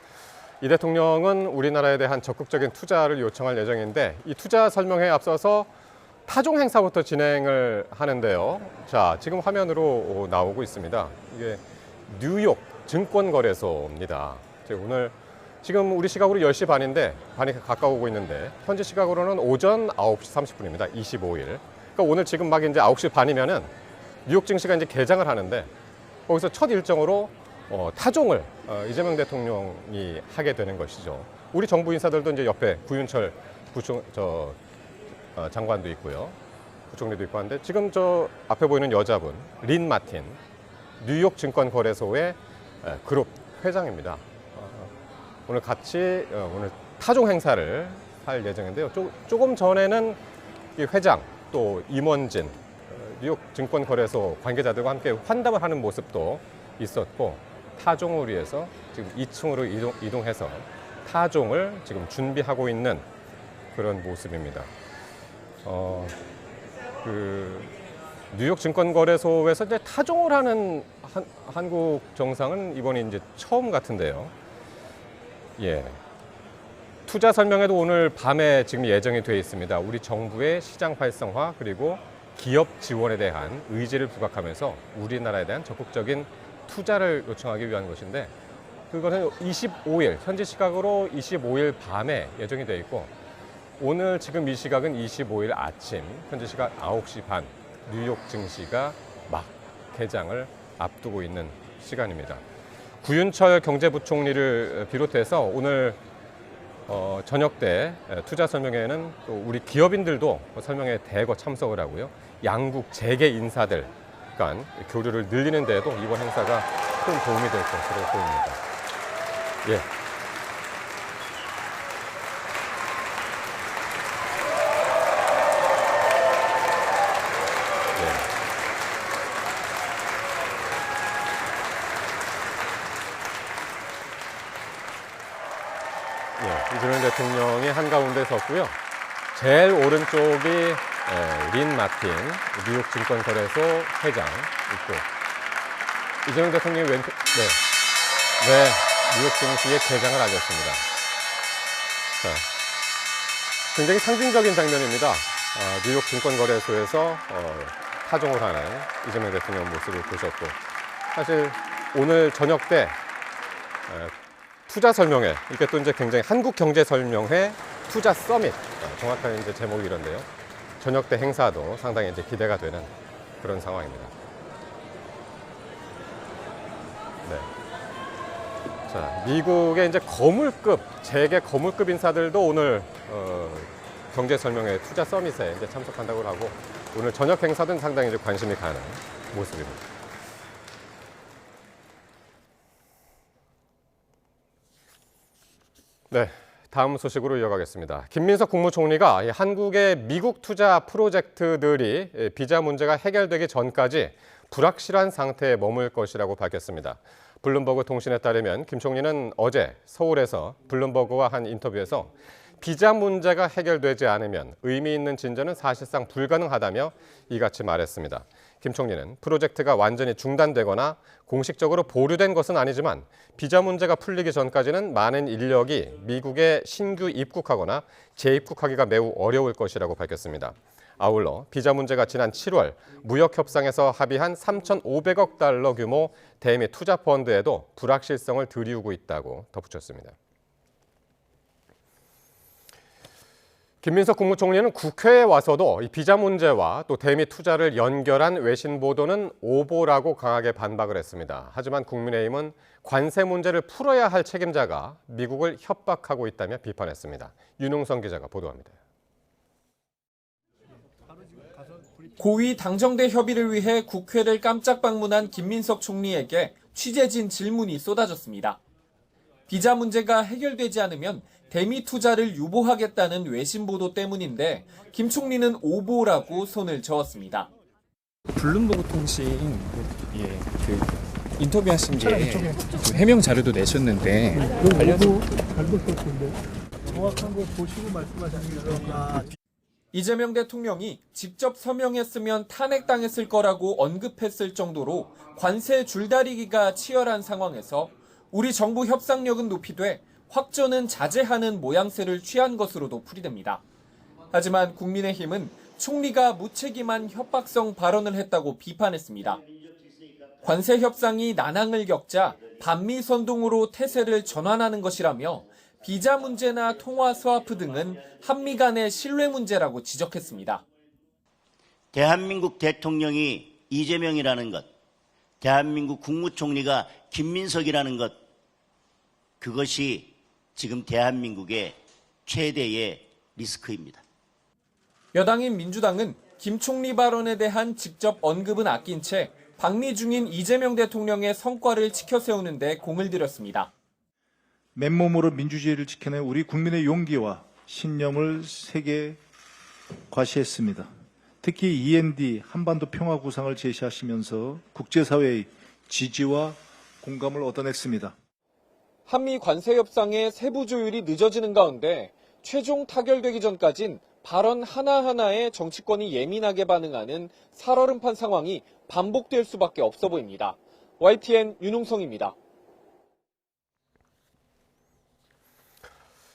이 대통령은 우리나라에 대한 적극적인 투자를 요청할 예정인데 이 투자 설명회에 앞서서 타종 행사부터 진행을 하는데요. 자, 지금 화면으로 나오고 있습니다. 이게 뉴욕 증권거래소입니다. 오늘 지금 우리 시각으로 10시 반인데 반이 가까워오고 있는데 현지 시각으로는 오전 9시 30분입니다. 25일. 그러니까 오늘 지금 막 이제 9시 반이면은 뉴욕 증시가 이제 개장을 하는데 거기서 첫 일정으로 타종을 이재명 대통령이 하게 되는 것이죠. 우리 정부 인사들도 이제 옆에 구윤철 장관도 있고요. 부총리도 있고 한데 지금 저 앞에 보이는 여자분 린 마틴 뉴욕 증권거래소의 그룹 회장입니다. 오늘 같이 오늘 타종 행사를 할 예정인데요. 조금 전에는 이 회장 또 임원진 뉴욕 증권거래소 관계자들과 함께 환담을 하는 모습도 있었고 타종을 위해서 지금 2층으로 이동해서 타종을 지금 준비하고 있는 그런 모습입니다. 뉴욕 증권거래소에서 이제 타종을 하는 한국 정상은 이번이 이제 처음 같은데요. 예. 투자 설명회도 오늘 밤에 지금 예정이 되어 있습니다. 우리 정부의 시장 활성화 그리고 기업 지원에 대한 의지를 부각하면서 우리나라에 대한 적극적인 투자를 요청하기 위한 것인데 그것은 25일, 현지 시각으로 25일 밤에 예정이 돼 있고 오늘 지금 이 시각은 25일 아침, 현지 시각 9시 반, 뉴욕 증시가 막 개장을 앞두고 있는 시간입니다. 구윤철 경제부총리를 비롯해서 오늘 저녁 때 투자 설명회에는 또 우리 기업인들도 설명회에 대거 참석을 하고요. 양국 재계 인사들 간 교류를 늘리는 데에도 이번 행사가 큰 도움이 될 것으로 보입니다. 예. 이재명 대통령이 한가운데 섰고요. 제일 오른쪽이 린 마틴 뉴욕 증권거래소 회장 있고 이재명 대통령이 왼쪽 뉴욕 증시의 개장을 알렸습니다. 자, 굉장히 상징적인 장면입니다. 뉴욕 증권거래소에서 타종을 하는 이재명 대통령 모습을 보셨고 사실 오늘 저녁 때 투자 설명회, 이게 또 이제 굉장히 한국 경제 설명회 투자 서밋, 정확한 이제 제목이 이런데요. 저녁 때 행사도 상당히 이제 기대가 되는 그런 상황입니다. 네. 자, 미국의 이제 거물급, 재계 거물급 인사들도 오늘 경제 설명회 투자 서밋에 이제 참석한다고 하고 오늘 저녁 행사는 상당히 이제 관심이 가는 모습입니다. 네, 다음 소식으로 이어가겠습니다. 김민석 국무총리가 한국의 미국 투자 프로젝트들이 비자 문제가 해결되기 전까지 불확실한 상태에 머물 것이라고 밝혔습니다. 블룸버그 통신에 따르면 김 총리는 어제 서울에서 블룸버그와 한 인터뷰에서 비자 문제가 해결되지 않으면 의미 있는 진전은 사실상 불가능하다며 이같이 말했습니다. 김 총리는 프로젝트가 완전히 중단되거나 공식적으로 보류된 것은 아니지만 비자 문제가 풀리기 전까지는 많은 인력이 미국에 신규 입국하거나 재입국하기가 매우 어려울 것이라고 밝혔습니다. 아울러 비자 문제가 지난 7월 무역 협상에서 합의한 3,500억 달러 규모 대미 투자 펀드에도 불확실성을 들이우고 있다고 덧붙였습니다. 김민석 국무총리는 국회에 와서도 이 비자 문제와 또 대미 투자를 연결한 외신 보도는 오보라고 강하게 반박을 했습니다. 하지만 국민의힘은 관세 문제를 풀어야 할 책임자가 미국을 협박하고 있다며 비판했습니다. 윤웅성 기자가 보도합니다. 고위 당정대 협의를 위해 국회를 깜짝 방문한 김민석 총리에게 취재진 질문이 쏟아졌습니다. 비자 문제가 해결되지 않으면 대미 투자를 유보하겠다는 외신 보도 때문인데 김 총리는 오보라고 손을 저었습니다. 블룸버그 통신 인터뷰하신 게 해명 자료도 내셨는데 정확한 거 보시고 말씀하시니까. 이재명 대통령이 직접 서명했으면 탄핵당했을 거라고 언급했을 정도로 관세 줄다리기가 치열한 상황에서 우리 정부 협상력은 높이되 확전은 자제하는 모양새를 취한 것으로도 풀이됩니다. 하지만 국민의힘은 총리가 무책임한 협박성 발언을 했다고 비판했습니다. 관세 협상이 난항을 겪자 반미 선동으로 태세를 전환하는 것이라며 비자 문제나 통화 스와프 등은 한미 간의 신뢰 문제라고 지적했습니다. 대한민국 대통령이 이재명이라는 것, 대한민국 국무총리가 김민석이라는 것, 그것이 지금 대한민국의 최대의 리스크입니다. 여당인 민주당은 김 총리 발언에 대한 직접 언급은 아낀 채 방미 중인 이재명 대통령의 성과를 치켜세우는 데 공을 들였습니다. 맨몸으로 민주주의를 지켜낸 우리 국민의 용기와 신념을 세계에 과시했습니다. 특히 END 한반도 평화 구상을 제시하시면서 국제사회의 지지와 공감을 얻어냈습니다. 한미 관세 협상의 세부 조율이 늦어지는 가운데 최종 타결되기 전까진 발언 하나하나에 정치권이 예민하게 반응하는 살얼음판 상황이 반복될 수밖에 없어 보입니다. YTN 윤웅성입니다.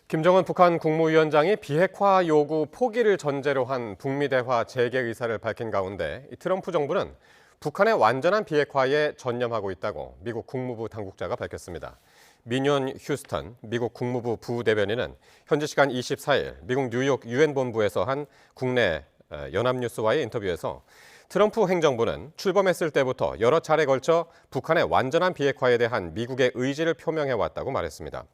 김정은 북한 국무위원장이 비핵화 요구 포기를 전제로 한 북미 대화 재개 의사를 밝힌 가운데 트럼프 정부는 북한의 완전한 비핵화에 전념하고 있다고 미국 국무부 당국자가 밝혔습니다. 민윤 휴스턴 미국 국무부 부대변인은 현지 시간 24일 미국 뉴욕 유엔 본부에서 한 국내 연합뉴스와의 인터뷰에서 트럼프 행정부는 출범했을 때부터 여러 차례 걸쳐 북한의 완전한 비핵화에 대한 미국의 의지를 표명해왔다고 말했습니다.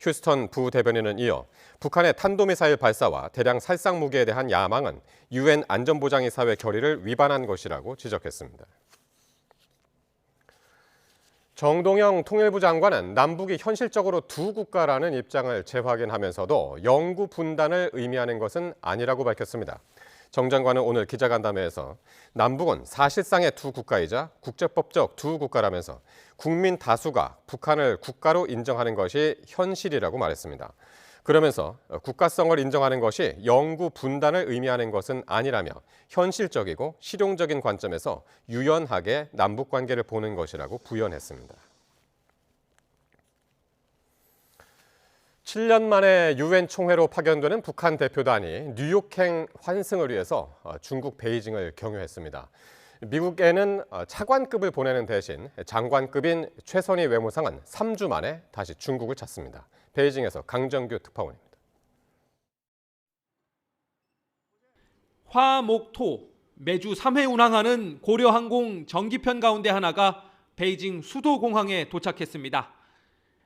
휴스턴 부대변인은 이어 북한의 탄도미사일 발사와 대량 살상 무기에 대한 야망은 유엔 안전보장이사회 결의를 위반한 것이라고 지적했습니다. 정동영 통일부 장관은 남북이 현실적으로 두 국가라는 입장을 재확인하면서도 영구 분단을 의미하는 것은 아니라고 밝혔습니다. 정 장관은 오늘 기자간담회에서 남북은 사실상의 두 국가이자 국제법적 두 국가라면서 국민 다수가 북한을 국가로 인정하는 것이 현실이라고 말했습니다. 그러면서 국가성을 인정하는 것이 영구 분단을 의미하는 것은 아니라며 현실적이고 실용적인 관점에서 유연하게 남북관계를 보는 것이라고 부연했습니다. 7년 만에 유엔 총회로 파견되는 북한 대표단이 뉴욕행 환승을 위해서 중국 베이징을 경유했습니다. 미국에는 차관급을 보내는 대신 장관급인 최선희 외무상은 3주 만에 다시 중국을 찾습니다. 베이징에서 강정규 특파원입니다. 화, 목, 토 매주 3회 운항하는 고려항공 정기편 가운데 하나가 베이징 수도공항에 도착했습니다.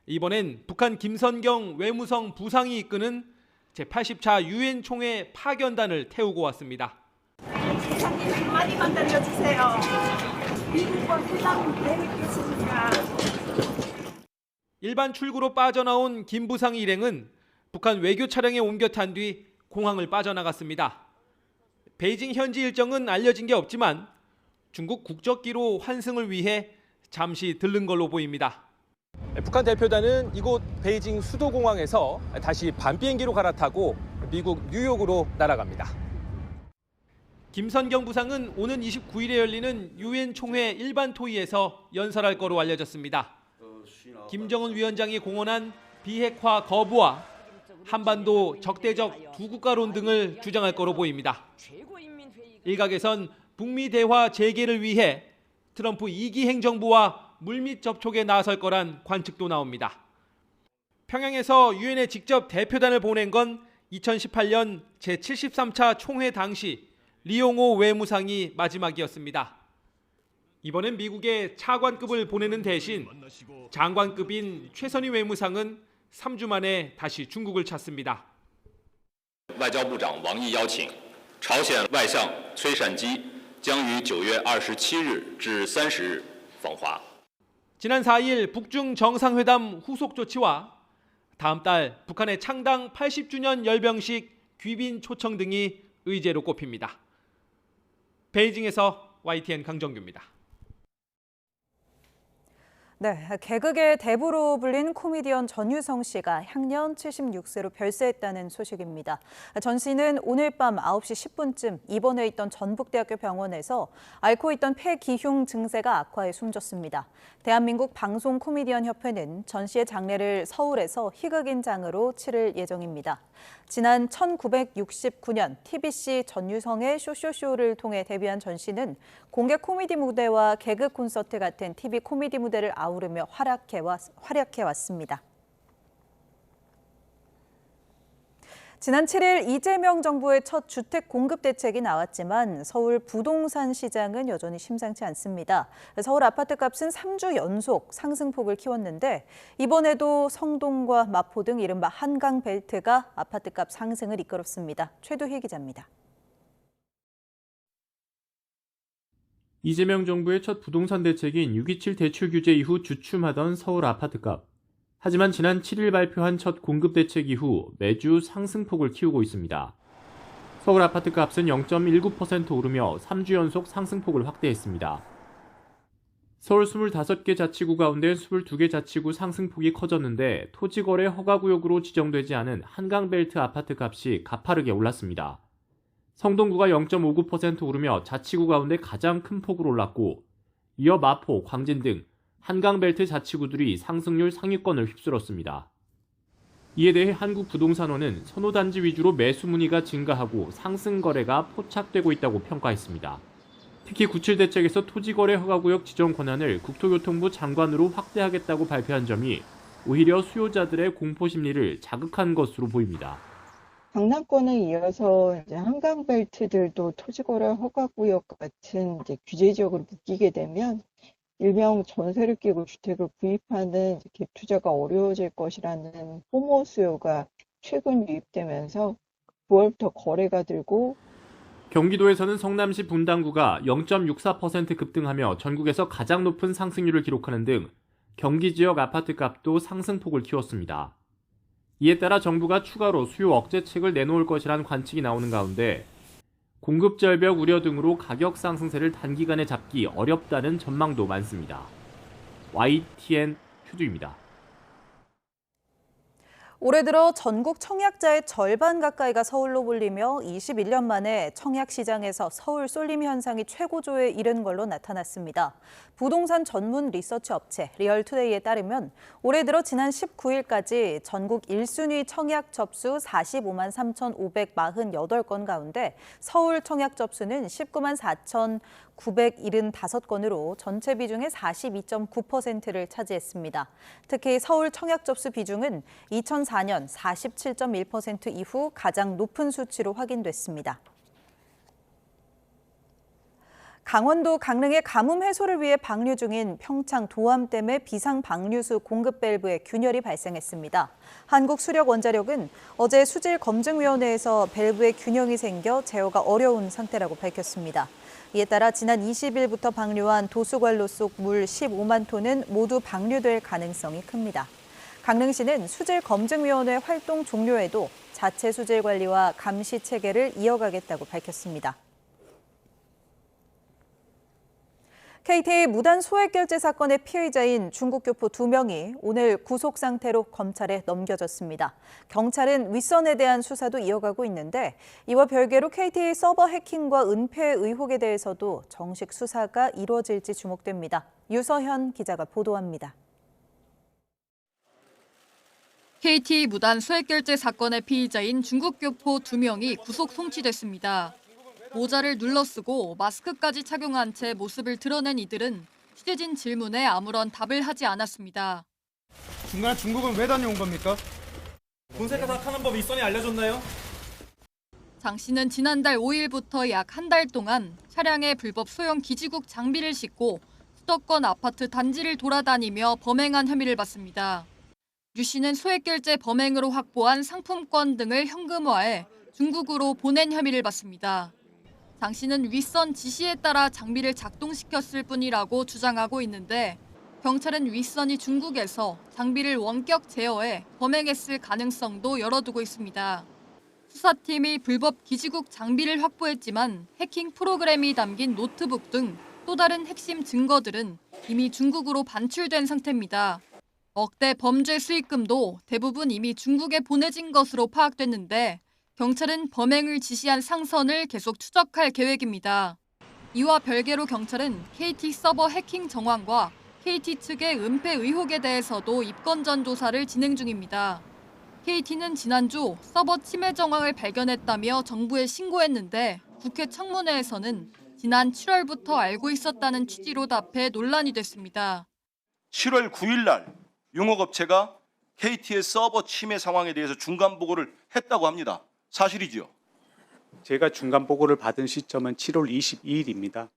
이번엔 북한 김선경 외무성 부상이 이끄는 제80차 유엔 총회 파견단을 태우고 왔습니다. 부장님 한마디만 들려주세요. 미국과 회담 계획 있습니까? 일반 출구로 빠져나온 김 부상 일행은 북한 외교 차량에 옮겨 탄 뒤 공항을 빠져나갔습니다. 베이징 현지 일정은 알려진 게 없지만 중국 국적기로 환승을 위해 잠시 들른 걸로 보입니다. 북한 대표단은 이곳 베이징 수도공항에서 다시 밤 비행기로 갈아타고 미국 뉴욕으로 날아갑니다. 김선경 부상은 오는 29일에 열리는 유엔 총회 일반 토의에서 연설할 거로 알려졌습니다. 김정은 위원장이 공언한 비핵화 거부와 한반도 적대적 두 국가론 등을 주장할 거로 보입니다. 일각에선 북미 대화 재개를 위해 트럼프 2기 행정부와 물밑 접촉에 나설 거란 관측도 나옵니다. 평양에서 유엔에 직접 대표단을 보낸 건 2018년 제73차 총회 당시 리용호 외무상이 마지막이었습니다. 이번엔 미국에 차관급을 보내는 대신 장관급인 최선희 외무상은 3주 만에 다시 중국을 찾습니다. 外交部长王毅邀请朝鲜外相崔善基将于9月27日至30日访华. 지난 4일 북중 정상회담 후속 조치와 다음 달 북한의 창당 80주년 열병식 귀빈 초청 등이 의제로 꼽힙니다. 베이징에서 YTN 강정규입니다. 네, 개그의 대부로 불린 코미디언 전유성 씨가 향년 76세로 별세했다는 소식입니다. 전 씨는 오늘 밤 9시 10분쯤 입원해 있던 전북대학교 병원에서 앓고 있던 폐기흉 증세가 악화해 숨졌습니다. 대한민국 방송 코미디언 협회는 전 씨의 장례를 서울에서 희극인장으로 치를 예정입니다. 지난 1969년 TBC 전유성의 쇼쇼쇼를 통해 데뷔한 전 씨는 공개 코미디 무대와 개그 콘서트 같은 TV 코미디 무대를 아우르며 활약해 왔습니다. 지난 7일 이재명 정부의 첫 주택 공급 대책이 나왔지만 서울 부동산 시장은 여전히 심상치 않습니다. 서울 아파트값은 3주 연속 상승폭을 키웠는데 이번에도 성동과 마포 등 이른바 한강벨트가 아파트값 상승을 이끌었습니다. 최두희 기자입니다. 이재명 정부의 첫 부동산 대책인 6.27 대출 규제 이후 주춤하던 서울 아파트값. 하지만 지난 7일 발표한 첫 공급 대책 이후 매주 상승폭을 키우고 있습니다. 서울 아파트값은 0.19% 오르며 3주 연속 상승폭을 확대했습니다. 서울 25개 자치구 가운데 22개 자치구 상승폭이 커졌는데 토지거래 허가구역으로 지정되지 않은 한강벨트 아파트값이 가파르게 올랐습니다. 성동구가 0.59% 오르며 자치구 가운데 가장 큰 폭으로 올랐고 이어 마포, 광진 등 한강벨트 자치구들이 상승률 상위권을 휩쓸었습니다. 이에 대해 한국부동산원은 선호단지 위주로 매수 문의가 증가하고 상승 거래가 포착되고 있다고 평가했습니다. 특히 97 대책에서 토지거래 허가구역 지정 권한을 국토교통부 장관으로 확대하겠다고 발표한 점이 오히려 수요자들의 공포 심리를 자극한 것으로 보입니다. 강남권에 이어서 이제 한강벨트들도 토지거래 허가구역 같은 이제 규제 지역으로 묶이게 되면 일명 전세를 끼고 주택을 구입하는 갭 투자가 어려워질 것이라는 호모 수요가 최근 유입되면서 9월부터 거래가 들고 경기도에서는 성남시 분당구가 0.64% 급등하며 전국에서 가장 높은 상승률을 기록하는 등 경기 지역 아파트값도 상승폭을 키웠습니다. 이에 따라 정부가 추가로 수요 억제책을 내놓을 것이란 관측이 나오는 가운데 공급 절벽 우려 등으로 가격 상승세를 단기간에 잡기 어렵다는 전망도 많습니다. YTN 휴두입니다. 올해 들어 전국 청약자의 절반 가까이가 서울로 몰리며 21년 만에 청약 시장에서 서울 쏠림 현상이 최고조에 이른 걸로 나타났습니다. 부동산 전문 리서치 업체 리얼투데이에 따르면 올해 들어 지난 19일까지 전국 1순위 청약 접수 45만 3,548건 가운데 서울 청약 접수는 19만 4,975건으로 전체 비중의 42.9%를 차지했습니다. 특히 서울 청약 접수 비중은 2004년 47.1% 이후 가장 높은 수치로 확인됐습니다. 강원도 강릉의 가뭄 해소를 위해 방류 중인 평창 도암댐의 비상 방류수 공급 밸브에 균열이 발생했습니다. 한국수력원자력은 어제 수질검증위원회에서 밸브에 균형이 생겨 제어가 어려운 상태라고 밝혔습니다. 이에 따라 지난 20일부터 방류한 도수관로 속 물 15만 톤은 모두 방류될 가능성이 큽니다. 강릉시는 수질검증위원회 활동 종료에도 자체 수질 관리와 감시 체계를 이어가겠다고 밝혔습니다. KT 무단 소액결제 사건의 피의자인 중국 교포 2명이 오늘 구속 상태로 검찰에 넘겨졌습니다. 경찰은 윗선에 대한 수사도 이어가고 있는데 이와 별개로 KT 서버 해킹과 은폐 의혹에 대해서도 정식 수사가 이루어질지 주목됩니다. 유서현 기자가 보도합니다. KT 무단 소액결제 사건의 피의자인 중국 교포 2명이 구속 송치됐습니다. 모자를 눌러쓰고 마스크까지 착용한 채 모습을 드러낸 이들은 취재진 질문에 아무런 답을 하지 않았습니다. 중간에 중국은 왜 다녀온 겁니까? 본세가 다 하는 법 윗선이 알려줬나요? 장 씨는 지난달 5일부터 약 한 달 동안 차량에 불법 소형 기지국 장비를 싣고 수도권 아파트 단지를 돌아다니며 범행한 혐의를 받습니다. 유 씨는 소액결제 범행으로 확보한 상품권 등을 현금화해 중국으로 보낸 혐의를 받습니다. 장 씨는 윗선 지시에 따라 장비를 작동시켰을 뿐이라고 주장하고 있는데 경찰은 윗선이 중국에서 장비를 원격 제어해 범행했을 가능성도 열어두고 있습니다. 수사팀이 불법 기지국 장비를 확보했지만 해킹 프로그램이 담긴 노트북 등 또 다른 핵심 증거들은 이미 중국으로 반출된 상태입니다. 억대 범죄 수익금도 대부분 이미 중국에 보내진 것으로 파악됐는데 경찰은 범행을 지시한 상선을 계속 추적할 계획입니다. 이와 별개로 경찰은 KT 서버 해킹 정황과 KT 측의 은폐 의혹에 대해서도 입건전 조사를 진행 중입니다. KT는 지난주 서버 침해 정황을 발견했다며 정부에 신고했는데 국회 청문회에서는 지난 7월부터 알고 있었다는 취지로 답해 논란이 됐습니다. 7월 9일 날 용역업체가 KT의 서버 침해 상황에 대해서 중간 보고를 했다고 합니다. 사실이지요? 제가 중간 보고를 받은 시점은 7월 22일입니다.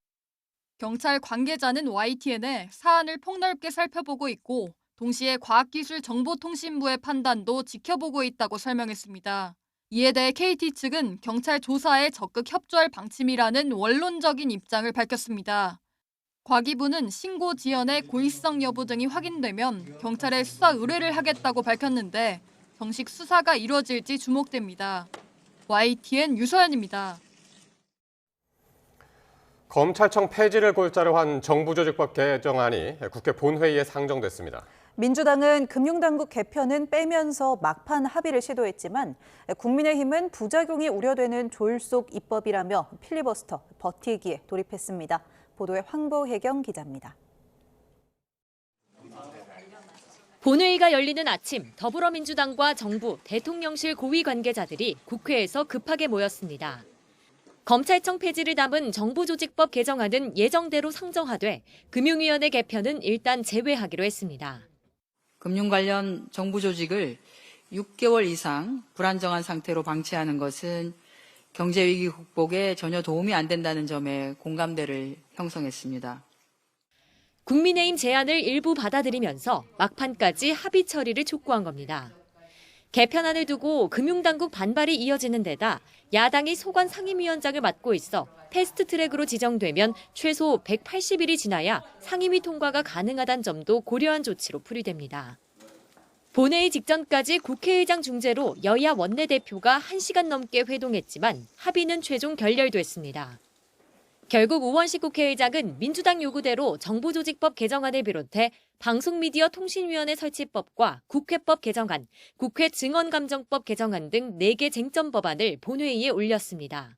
경찰 관계자는 YTN에 사안을 폭넓게 살펴보고 있고 동시에 과학기술정보통신부의 판단도 지켜보고 있다고 설명했습니다. 이에 대해 KT 측은 경찰 조사에 적극 협조할 방침이라는 원론적인 입장을 밝혔습니다. 과기부는 신고 지연의 고의성 여부 등이 확인되면 경찰에 수사 의뢰를 하겠다고 밝혔는데 정식 수사가 이루어질지 주목됩니다. YTN 유서연입니다. 검찰청 폐지를 골자로 한 정부조직법 개정안이 국회 본회의에 상정됐습니다. 민주당은 금융당국 개편은 빼면서 막판 합의를 시도했지만 국민의힘은 부작용이 우려되는 졸속 입법이라며 필리버스터 버티기에 돌입했습니다. 보도에 황보혜경 기자입니다. 본회의가 열리는 아침 더불어민주당과 정부, 대통령실 고위 관계자들이 국회에서 급하게 모였습니다. 검찰청 폐지를 담은 정부조직법 개정안은 예정대로 상정하되 금융위원회 개편은 일단 제외하기로 했습니다. 금융 관련 정부 조직을 6개월 이상 불안정한 상태로 방치하는 것은 경제위기 극복에 전혀 도움이 안 된다는 점에 공감대를 형성했습니다. 국민의힘 제안을 일부 받아들이면서 막판까지 합의 처리를 촉구한 겁니다. 개편안을 두고 금융당국 반발이 이어지는 데다 야당이 소관 상임위원장을 맡고 있어 패스트트랙으로 지정되면 최소 180일이 지나야 상임위 통과가 가능하다는 점도 고려한 조치로 풀이됩니다. 본회의 직전까지 국회의장 중재로 여야 원내대표가 1시간 넘게 회동했지만 합의는 최종 결렬됐습니다. 결국 우원식 국회의장은 민주당 요구대로 정부조직법 개정안을 비롯해 방송미디어통신위원회 설치법과 국회법 개정안, 국회 증언감정법 개정안 등 4개 쟁점 법안을 본회의에 올렸습니다.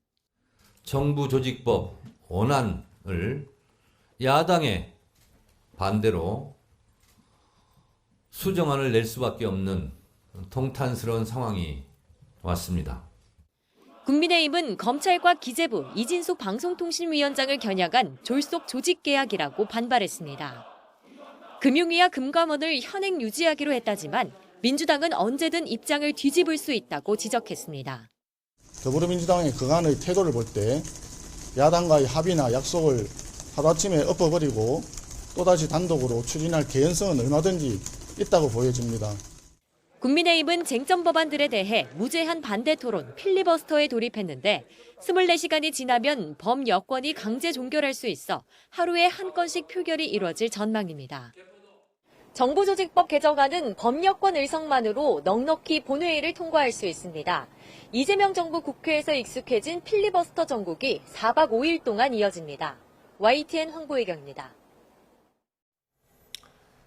정부조직법 원안을 야당의 반대로 수정안을 낼 수밖에 없는 통탄스러운 상황이 왔습니다. 국민의힘은 검찰과 기재부, 이진숙 방송통신위원장을 겨냥한 졸속 조직계약이라고 반발했습니다. 금융위와 금감원을 현행 유지하기로 했다지만 민주당은 언제든 입장을 뒤집을 수 있다고 지적했습니다. 더불어민주당의 그간의 태도를 볼 때 야당과의 합의나 약속을 하루아침에 엎어버리고 또다시 단독으로 추진할 개연성은 얼마든지 있다고 보여집니다. 국민의힘은 쟁점 법안들에 대해 무제한 반대 토론, 필리버스터에 돌입했는데 24시간이 지나면 범여권이 강제 종결할 수 있어 하루에 한 건씩 표결이 이루어질 전망입니다. 정부조직법 개정안은 범여권 의석만으로 넉넉히 본회의를 통과할 수 있습니다. 이재명 정부 국회에서 익숙해진 필리버스터 정국이 4박 5일 동안 이어집니다. YTN 황보혜경입니다.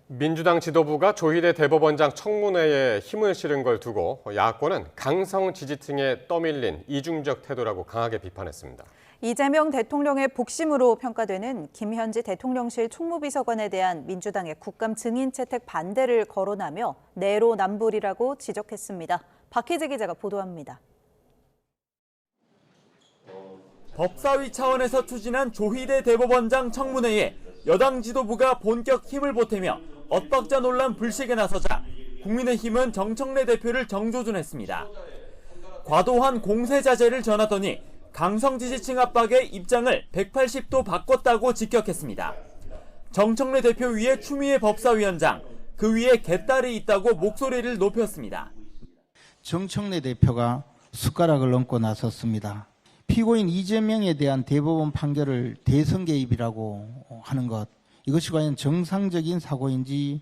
민주당 지도부가 조희대 대법원장 청문회에 힘을 실은 걸 두고 야권은 강성 지지층에 떠밀린 이중적 태도라고 강하게 비판했습니다. 이재명 대통령의 복심으로 평가되는 김현지 대통령실 총무비서관에 대한 민주당의 국감 증인 채택 반대를 거론하며 내로남불이라고 지적했습니다. 박희재 기자가 보도합니다. 법사위 차원에서 추진한 조희대 대법원장 청문회에 여당 지도부가 본격 힘을 보태며 엇박자 논란 불식에 나서자 국민의힘은 정청래 대표를 정조준했습니다. 과도한 공세 자제를 전하더니 강성 지지층 압박의 입장을 180도 바꿨다고 직격했습니다. 정청래 대표 위에 추미애 법사위원장, 그 위에 개딸이 있다고 목소리를 높였습니다. 정청래 대표가 숟가락을 얹고 나섰습니다. 피고인 이재명에 대한 대법원 판결을 대선 개입이라고 하는 것, 이것이 과연 정상적인 사고인지.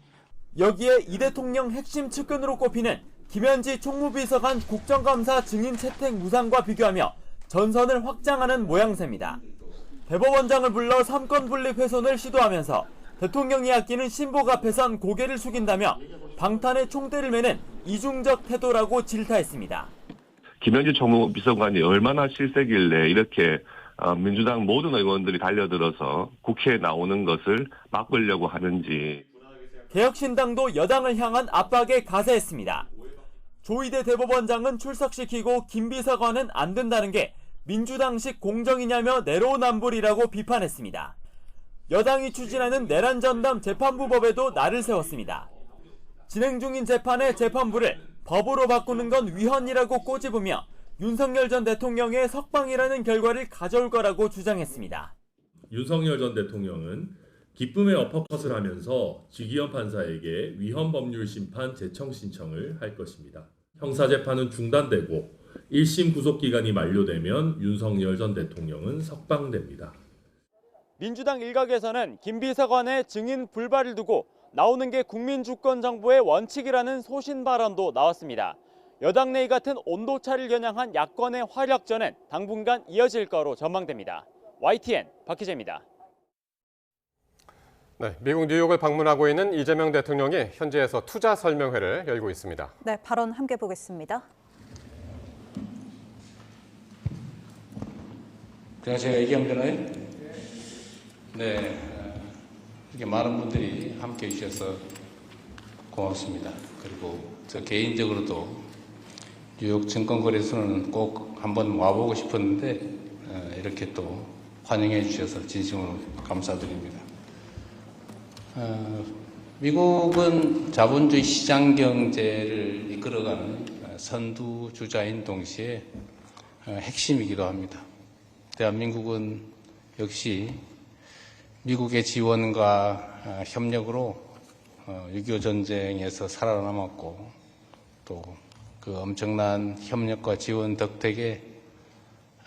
여기에 이 대통령 핵심 측근으로 꼽히는 김현지 총무비서관 국정감사 증인 채택 무상과 비교하며 전선을 확장하는 모양새입니다. 대법원장을 불러 삼권 분립 훼손을 시도하면서 대통령이 아끼는 신복 앞에선 고개를 숙인다며 방탄의 총대를 매는 이중적 태도라고 질타했습니다. 김현지 총무비서관이 얼마나 실세길래 이렇게 민주당 모든 의원들이 달려들어서 국회에 나오는 것을 막으려고 하는지. 개혁신당도 여당을 향한 압박에 가세했습니다. 조희대 대법원장은 출석시키고 김 비서관은 안 된다는 게 민주당식 공정이냐며 내로남불이라고 비판했습니다. 여당이 추진하는 내란전담 재판부법에도 날을 세웠습니다. 진행 중인 재판의 재판부를 법으로 바꾸는 건 위헌이라고 꼬집으며 윤석열 전 대통령의 석방이라는 결과를 가져올 거라고 주장했습니다. 윤석열 전 대통령은 기쁨의 어퍼컷을 하면서 지기현 판사에게 위헌 법률 심판 재청 신청을 할 것입니다. 형사재판은 중단되고 1심 구속기간이 만료되면 윤석열 전 대통령은 석방됩니다. 민주당 일각에서는 김 비서관의 증인 불발을 두고 나오는 게 국민주권정부의 원칙이라는 소신 발언도 나왔습니다. 여당 내 이 같은 온도차를 겨냥한 야권의 화력전은 당분간 이어질 거로 전망됩니다. YTN 박희재입니다. 네, 미국 뉴욕을 방문하고 있는 이재명 대통령이 현지에서 투자 설명회를 열고 있습니다. 네, 발언 함께 보겠습니다. 제가 얘기하면 되나요? 네, 이렇게 많은 분들이 함께 해주셔서 고맙습니다. 그리고 저 개인적으로도 뉴욕 증권거래소는 꼭 한번 와보고 싶었는데 이렇게 또 환영해 주셔서 진심으로 감사드립니다. 미국은 자본주의 시장 경제를 이끌어가는 선두주자인 동시에 핵심이기도 합니다. 대한민국은 역시 미국의 지원과 협력으로 6.25 전쟁에서 살아남았고 또 그 엄청난 협력과 지원 덕택에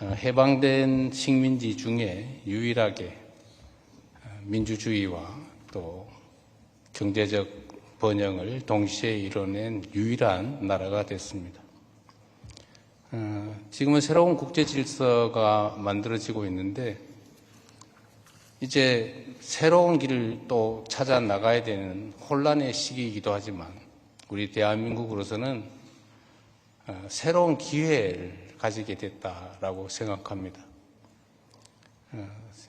해방된 식민지 중에 유일하게 민주주의와 또 경제적 번영을 동시에 이뤄낸 유일한 나라가 됐습니다. 지금은 새로운 국제 질서가 만들어지고 있는데 이제 새로운 길을 또 찾아 나가야 되는 혼란의 시기이기도 하지만 우리 대한민국으로서는 새로운 기회를 가지게 됐다라고 생각합니다.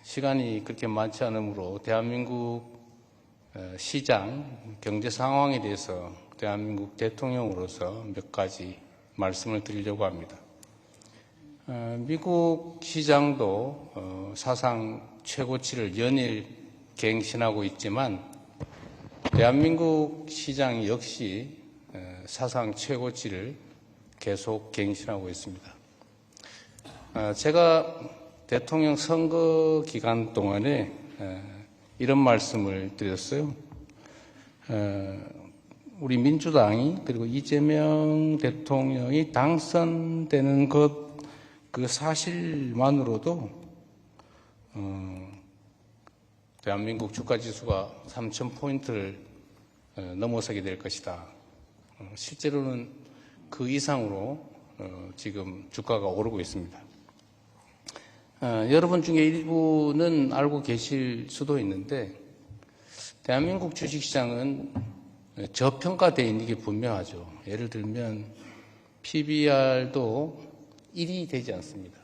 시간이 그렇게 많지 않으므로 대한민국 시장, 경제 상황에 대해서 대한민국 대통령으로서 몇 가지 말씀을 드리려고 합니다. 미국 시장도 사상 최고치를 연일 갱신하고 있지만 대한민국 시장 역시 사상 최고치를 계속 갱신하고 있습니다. 제가 대통령 선거 기간 동안에 이런 말씀을 드렸어요. 우리 민주당이 그리고 이재명 대통령이 당선되는 그 사실만으로도 대한민국 주가지수가 3,000포인트를 넘어서게 될 것이다. 실제로는 그 이상으로 지금 주가가 오르고 있습니다. 여러분 중에 일부는 알고 계실 수도 있는데 대한민국 주식시장은 저평가되어 있는 게 분명하죠. 예를 들면 PBR도 1이 되지 않습니다.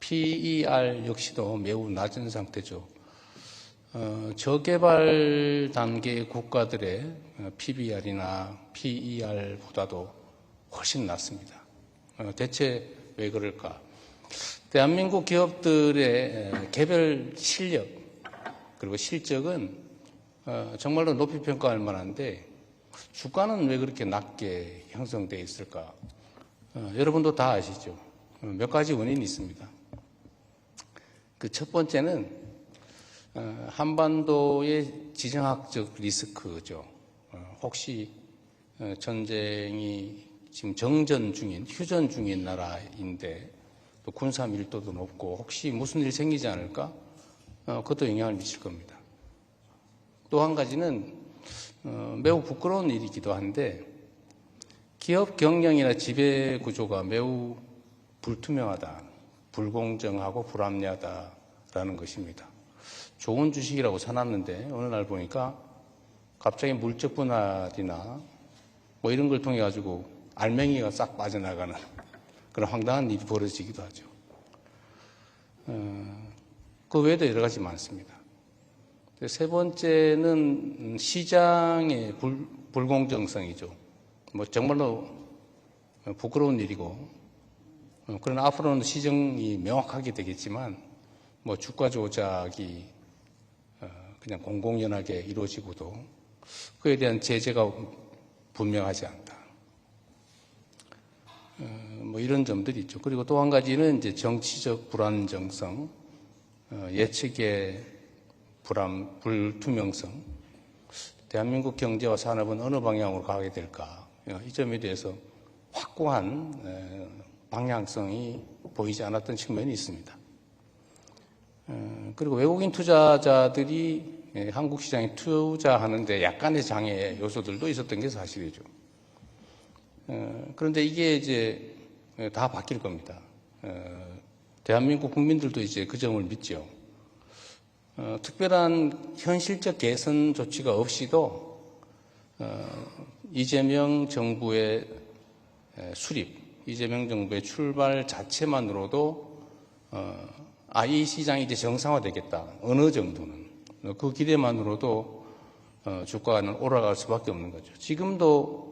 PER 역시도 매우 낮은 상태죠. 저개발 단계 국가들의 PBR이나 PER보다도 훨씬 낮습니다. 대체 왜 그럴까? 대한민국 기업들의 개별 실력 그리고 실적은 정말로 높이 평가할 만한데 주가는 왜 그렇게 낮게 형성되어 있을까? 여러분도 다 아시죠? 몇 가지 원인이 있습니다. 그 첫 번째는 한반도의 지정학적 리스크죠. 혹시 전쟁이 지금 정전 중인, 휴전 중인 나라인데 또 군사 밀도도 높고 혹시 무슨 일 생기지 않을까? 그것도 영향을 미칠 겁니다. 또 한 가지는 매우 부끄러운 일이기도 한데 기업 경영이나 지배 구조가 매우 불투명하다, 불공정하고 불합리하다라는 것입니다. 좋은 주식이라고 사놨는데 어느 날 보니까 갑자기 물적 분할이나 뭐 이런 걸 통해 가지고 알맹이가 싹 빠져나가는 그런 황당한 일이 벌어지기도 하죠. 그 외에도 여러 가지 많습니다. 세 번째는 시장의 불공정성이죠. 뭐 정말로 부끄러운 일이고 그러나 앞으로는 시정이 명확하게 되겠지만 뭐 주가 조작이 그냥 공공연하게 이루어지고도 그에 대한 제재가 분명하지 않다. 뭐 이런 점들이 있죠. 그리고 또 한 가지는 이제 정치적 불안정성, 예측의 불투명성, 대한민국 경제와 산업은 어느 방향으로 가게 될까? 이 점에 대해서 확고한 방향성이 보이지 않았던 측면이 있습니다. 그리고 외국인 투자자들이 한국 시장에 투자하는데 약간의 장애 요소들도 있었던 게 사실이죠. 그런데 이게 이제 다 바뀔 겁니다. 대한민국 국민들도 이제 그 점을 믿죠. 특별한 현실적 개선 조치가 없이도 이재명 정부의 수립, 이재명 정부의 출발 자체만으로도 이 시장이 이제 정상화되겠다. 어느 정도는. 그 기대만으로도 주가는 올라갈 수밖에 없는 거죠. 지금도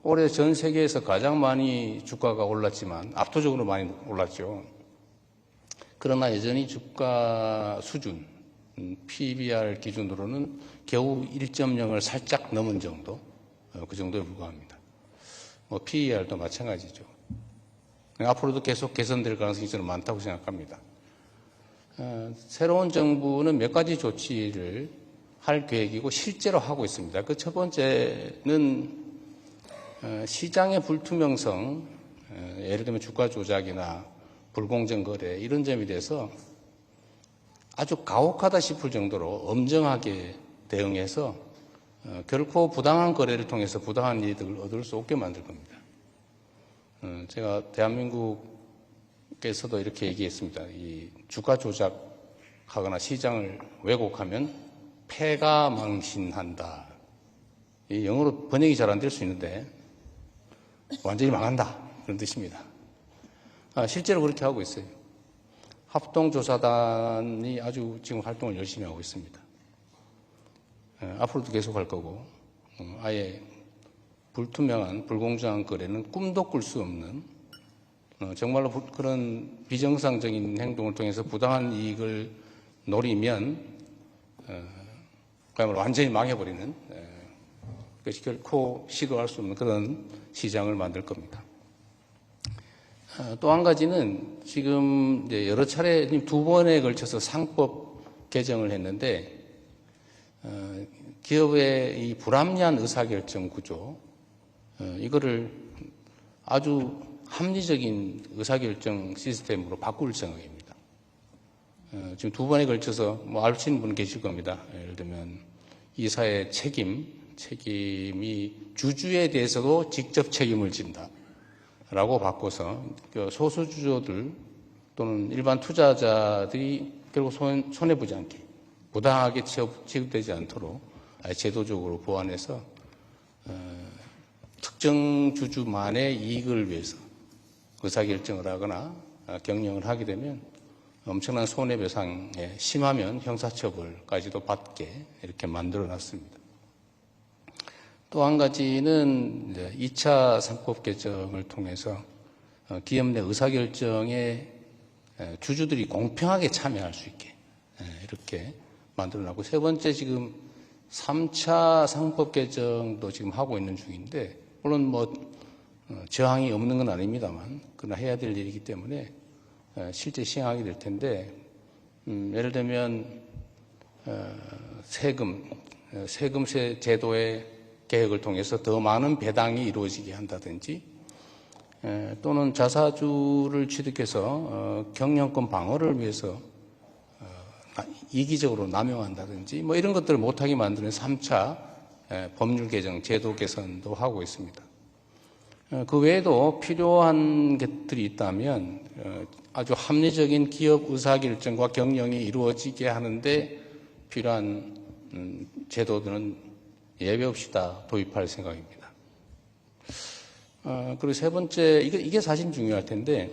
올해 전 세계에서 가장 많이 주가가 올랐지만 압도적으로 많이 올랐죠. 그러나 여전히 주가 수준, PBR 기준으로는 겨우 1.0을 살짝 넘은 정도, 그 정도에 불과합니다. 뭐 PER도 마찬가지죠. 앞으로도 계속 개선될 가능성이 저는 많다고 생각합니다. 새로운 정부는 몇 가지 조치를 할 계획이고 실제로 하고 있습니다. 그 첫 번째는 시장의 불투명성, 예를 들면 주가 조작이나 불공정 거래 이런 점에 대해서 아주 가혹하다 싶을 정도로 엄정하게 대응해서 결코 부당한 거래를 통해서 부당한 이득을 얻을 수 없게 만들 겁니다. 제가 대한민국에서도 이렇게 얘기했습니다. 이 주가 조작하거나 시장을 왜곡하면 패가 망신한다. 이 영어로 번역이 잘 안 될 수 있는데 완전히 망한다 그런 뜻입니다. 실제로 그렇게 하고 있어요. 합동조사단이 아주 지금 활동을 열심히 하고 있습니다. 앞으로도 계속 할 거고 아예 불투명한 불공정한 거래는 꿈도 꿀 수 없는 정말로 그런 비정상적인 행동을 통해서 부당한 이익을 노리면 그야말로 완전히 망해버리는 그것이 결코 시도할 수 없는 그런 시장을 만들 겁니다. 또 한 가지는 지금 이제 여러 차례 2번에 걸쳐서 상법 개정을 했는데 기업의 이 불합리한 의사결정 구조 이거를 아주 합리적인 의사결정 시스템으로 바꿀 생각입니다. 지금 2번에 걸쳐서 뭐 아시는 분 계실 겁니다. 예를 들면 이사의 책임이 주주에 대해서도 직접 책임을 진다. 라고 바꿔서 소수주주들 또는 일반 투자자들이 결국 손해보지 않게 부당하게 취급되지 않도록 제도적으로 보완해서 특정 주주만의 이익을 위해서 의사결정을 하거나 경영을 하게 되면 엄청난 손해배상에 심하면 형사처벌까지도 받게 이렇게 만들어놨습니다. 또 한 가지는 2차 상법 개정을 통해서 기업 내 의사결정에 주주들이 공평하게 참여할 수 있게 이렇게 만들어놨고 세 번째 지금 3차 상법 개정도 지금 하고 있는 중인데 물론 뭐 저항이 없는 건 아닙니다만 그러나 해야 될 일이기 때문에 실제 시행하게 될 텐데 예를 들면 세금세 제도의 계획을 통해서 더 많은 배당이 이루어지게 한다든지 또는 자사주를 취득해서 경영권 방어를 위해서 이기적으로 남용한다든지 뭐 이런 것들을 못하게 만드는 3차 법률 개정, 제도 개선도 하고 있습니다. 그 외에도 필요한 것들이 있다면 아주 합리적인 기업 의사결정과 경영이 이루어지게 하는데 필요한 제도들은 예외 없이 다 도입할 생각입니다. 그리고 세 번째, 이게 사실 중요할 텐데,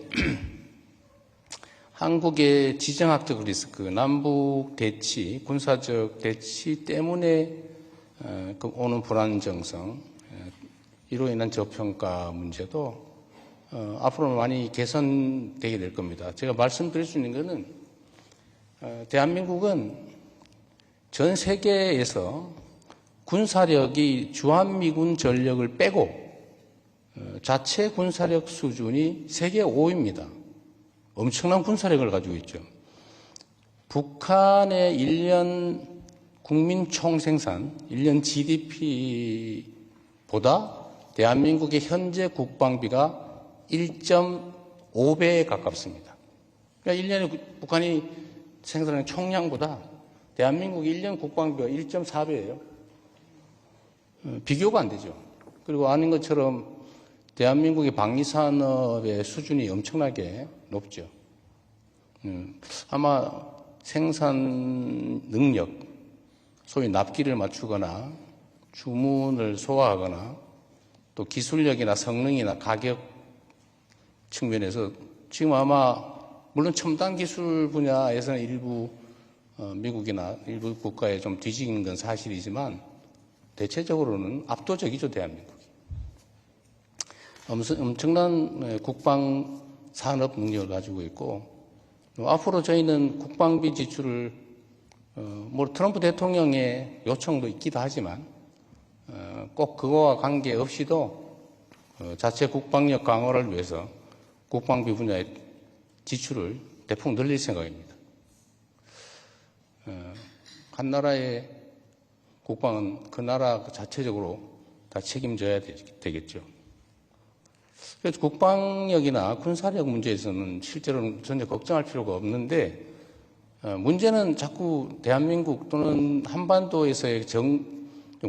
한국의 지정학적 리스크, 남북 대치, 군사적 대치 때문에 오는 불안정성, 이로 인한 저평가 문제도 앞으로 많이 개선되게 될 겁니다. 제가 말씀드릴 수 있는 것은 대한민국은 전 세계에서 군사력이 주한미군 전력을 빼고 자체 군사력 수준이 세계 5위입니다. 엄청난 군사력을 가지고 있죠. 북한의 1년 국민 총생산, 1년 GDP보다 대한민국의 현재 국방비가 1.5배에 가깝습니다. 그러니까 1년에 북한이 생산하는 총량보다 대한민국 1년 국방비가 1.4배예요. 비교가 안 되죠. 그리고 아는 것처럼 대한민국의 방위산업의 수준이 엄청나게 높죠. 아마 생산 능력, 소위 납기를 맞추거나 주문을 소화하거나 또 기술력이나 성능이나 가격 측면에서 지금 아마 물론 첨단 기술 분야에서는 일부 미국이나 일부 국가에 좀 뒤지는 건 사실이지만 대체적으로는 압도적이죠, 대한민국이. 엄청난 국방 산업 능력을 가지고 있고 앞으로 저희는 국방비 지출을 뭐 트럼프 대통령의 요청도 있기도 하지만 꼭 그거와 관계없이도 자체 국방력 강화를 위해서 국방비 분야의 지출을 대폭 늘릴 생각입니다. 한 나라의 국방은 그 나라 자체적으로 다 책임져야 되겠죠. 그래서 국방력이나 군사력 문제에서는 실제로는 전혀 걱정할 필요가 없는데 문제는 자꾸 대한민국 또는 한반도에서의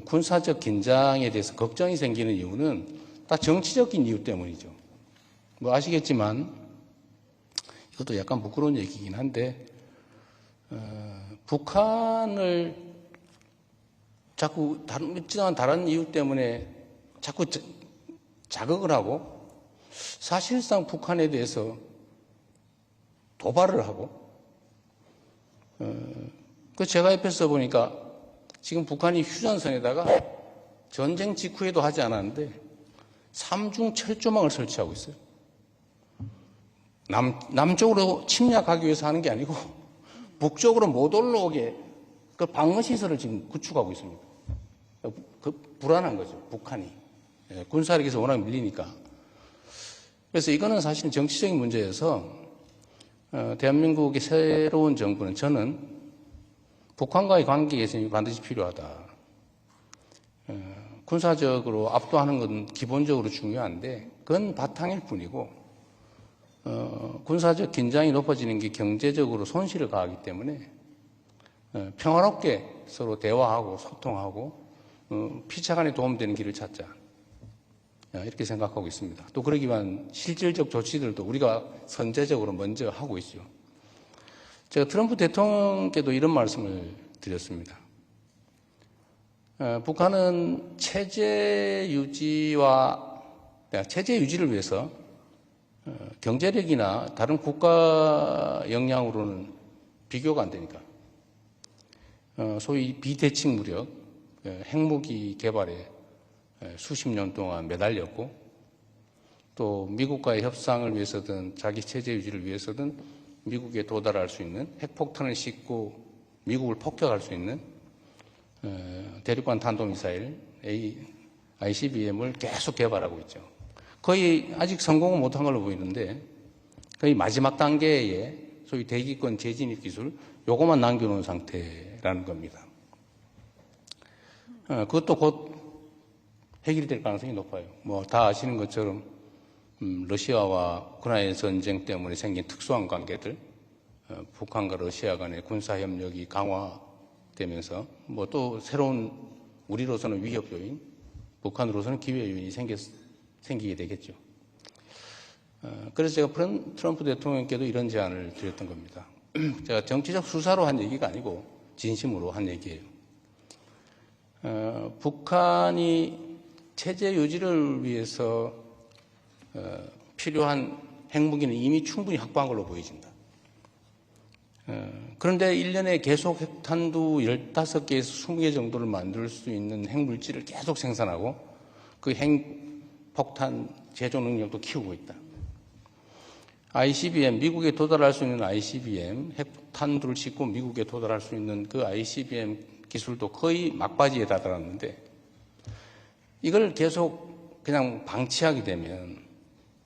군사적 긴장에 대해서 걱정이 생기는 이유는 다 정치적인 이유 때문이죠. 뭐 아시겠지만 이것도 약간 부끄러운 얘기긴 한데 북한을 자꾸 다른 이유 때문에 자꾸 자극을 하고 사실상 북한에 대해서 도발을 하고 그 제가 옆에서 보니까 지금 북한이 휴전선에다가 전쟁 직후에도 하지 않았는데 3중 철조망을 설치하고 있어요. 남쪽으로 침략하기 위해서 하는 게 아니고 북쪽으로 못 올라오게 그 방어시설을 지금 구축하고 있습니다. 불안한 거죠, 북한이. 군사력에서 워낙 밀리니까. 그래서 이거는 사실 정치적인 문제여서 대한민국의 새로운 정부는 저는 북한과의 관계 개선이 반드시 필요하다. 군사적으로 압도하는 건 기본적으로 중요한데 그건 바탕일 뿐이고 군사적 긴장이 높아지는 게 경제적으로 손실을 가하기 때문에 평화롭게 서로 대화하고 소통하고 피차간에 도움되는 길을 찾자. 이렇게 생각하고 있습니다. 또 그러기 위한 실질적 조치들도 우리가 선제적으로 먼저 하고 있죠. 제가 트럼프 대통령께도 이런 말씀을 드렸습니다. 북한은 체제 유지를 위해서 경제력이나 다른 국가 역량으로는 비교가 안 되니까 소위 비대칭 무력, 핵무기 개발에 수십 년 동안 매달렸고 또 미국과의 협상을 위해서든 자기 체제 유지를 위해서든 미국에 도달할 수 있는 핵폭탄을 싣고 미국을 폭격할 수 있는 대륙간 탄도미사일 ICBM을 계속 개발하고 있죠. 거의 아직 성공은 못한 걸로 보이는데 거의 마지막 단계의 소위 대기권 재진입 기술 요거만 남겨놓은 상태라는 겁니다. 그것도 곧 해결될 가능성이 높아요. 뭐 다 아시는 것처럼 러시아와 우크라이나 전쟁 때문에 생긴 특수한 관계들, 북한과 러시아 간의 군사 협력이 강화되면서 뭐 또 새로운 우리로서는 위협 요인, 북한으로서는 기회 요인이 생기게 되겠죠. 그래서 제가 트럼프 대통령께도 이런 제안을 드렸던 겁니다. 제가 정치적 수사로 한 얘기가 아니고 진심으로 한 얘기예요. 북한이 체제 유지를 위해서 필요한 핵무기는 이미 충분히 확보한 걸로 보여진다. 그런데 1년에 계속 핵탄두 15개에서 20개 정도를 만들 수 있는 핵물질을 계속 생산하고 그 핵폭탄 제조 능력도 키우고 있다. ICBM, 미국에 도달할 수 있는 ICBM, 핵탄두를 싣고 미국에 도달할 수 있는 그 ICBM 기술도 거의 막바지에 다다랐는데 이걸 계속 그냥 방치하게 되면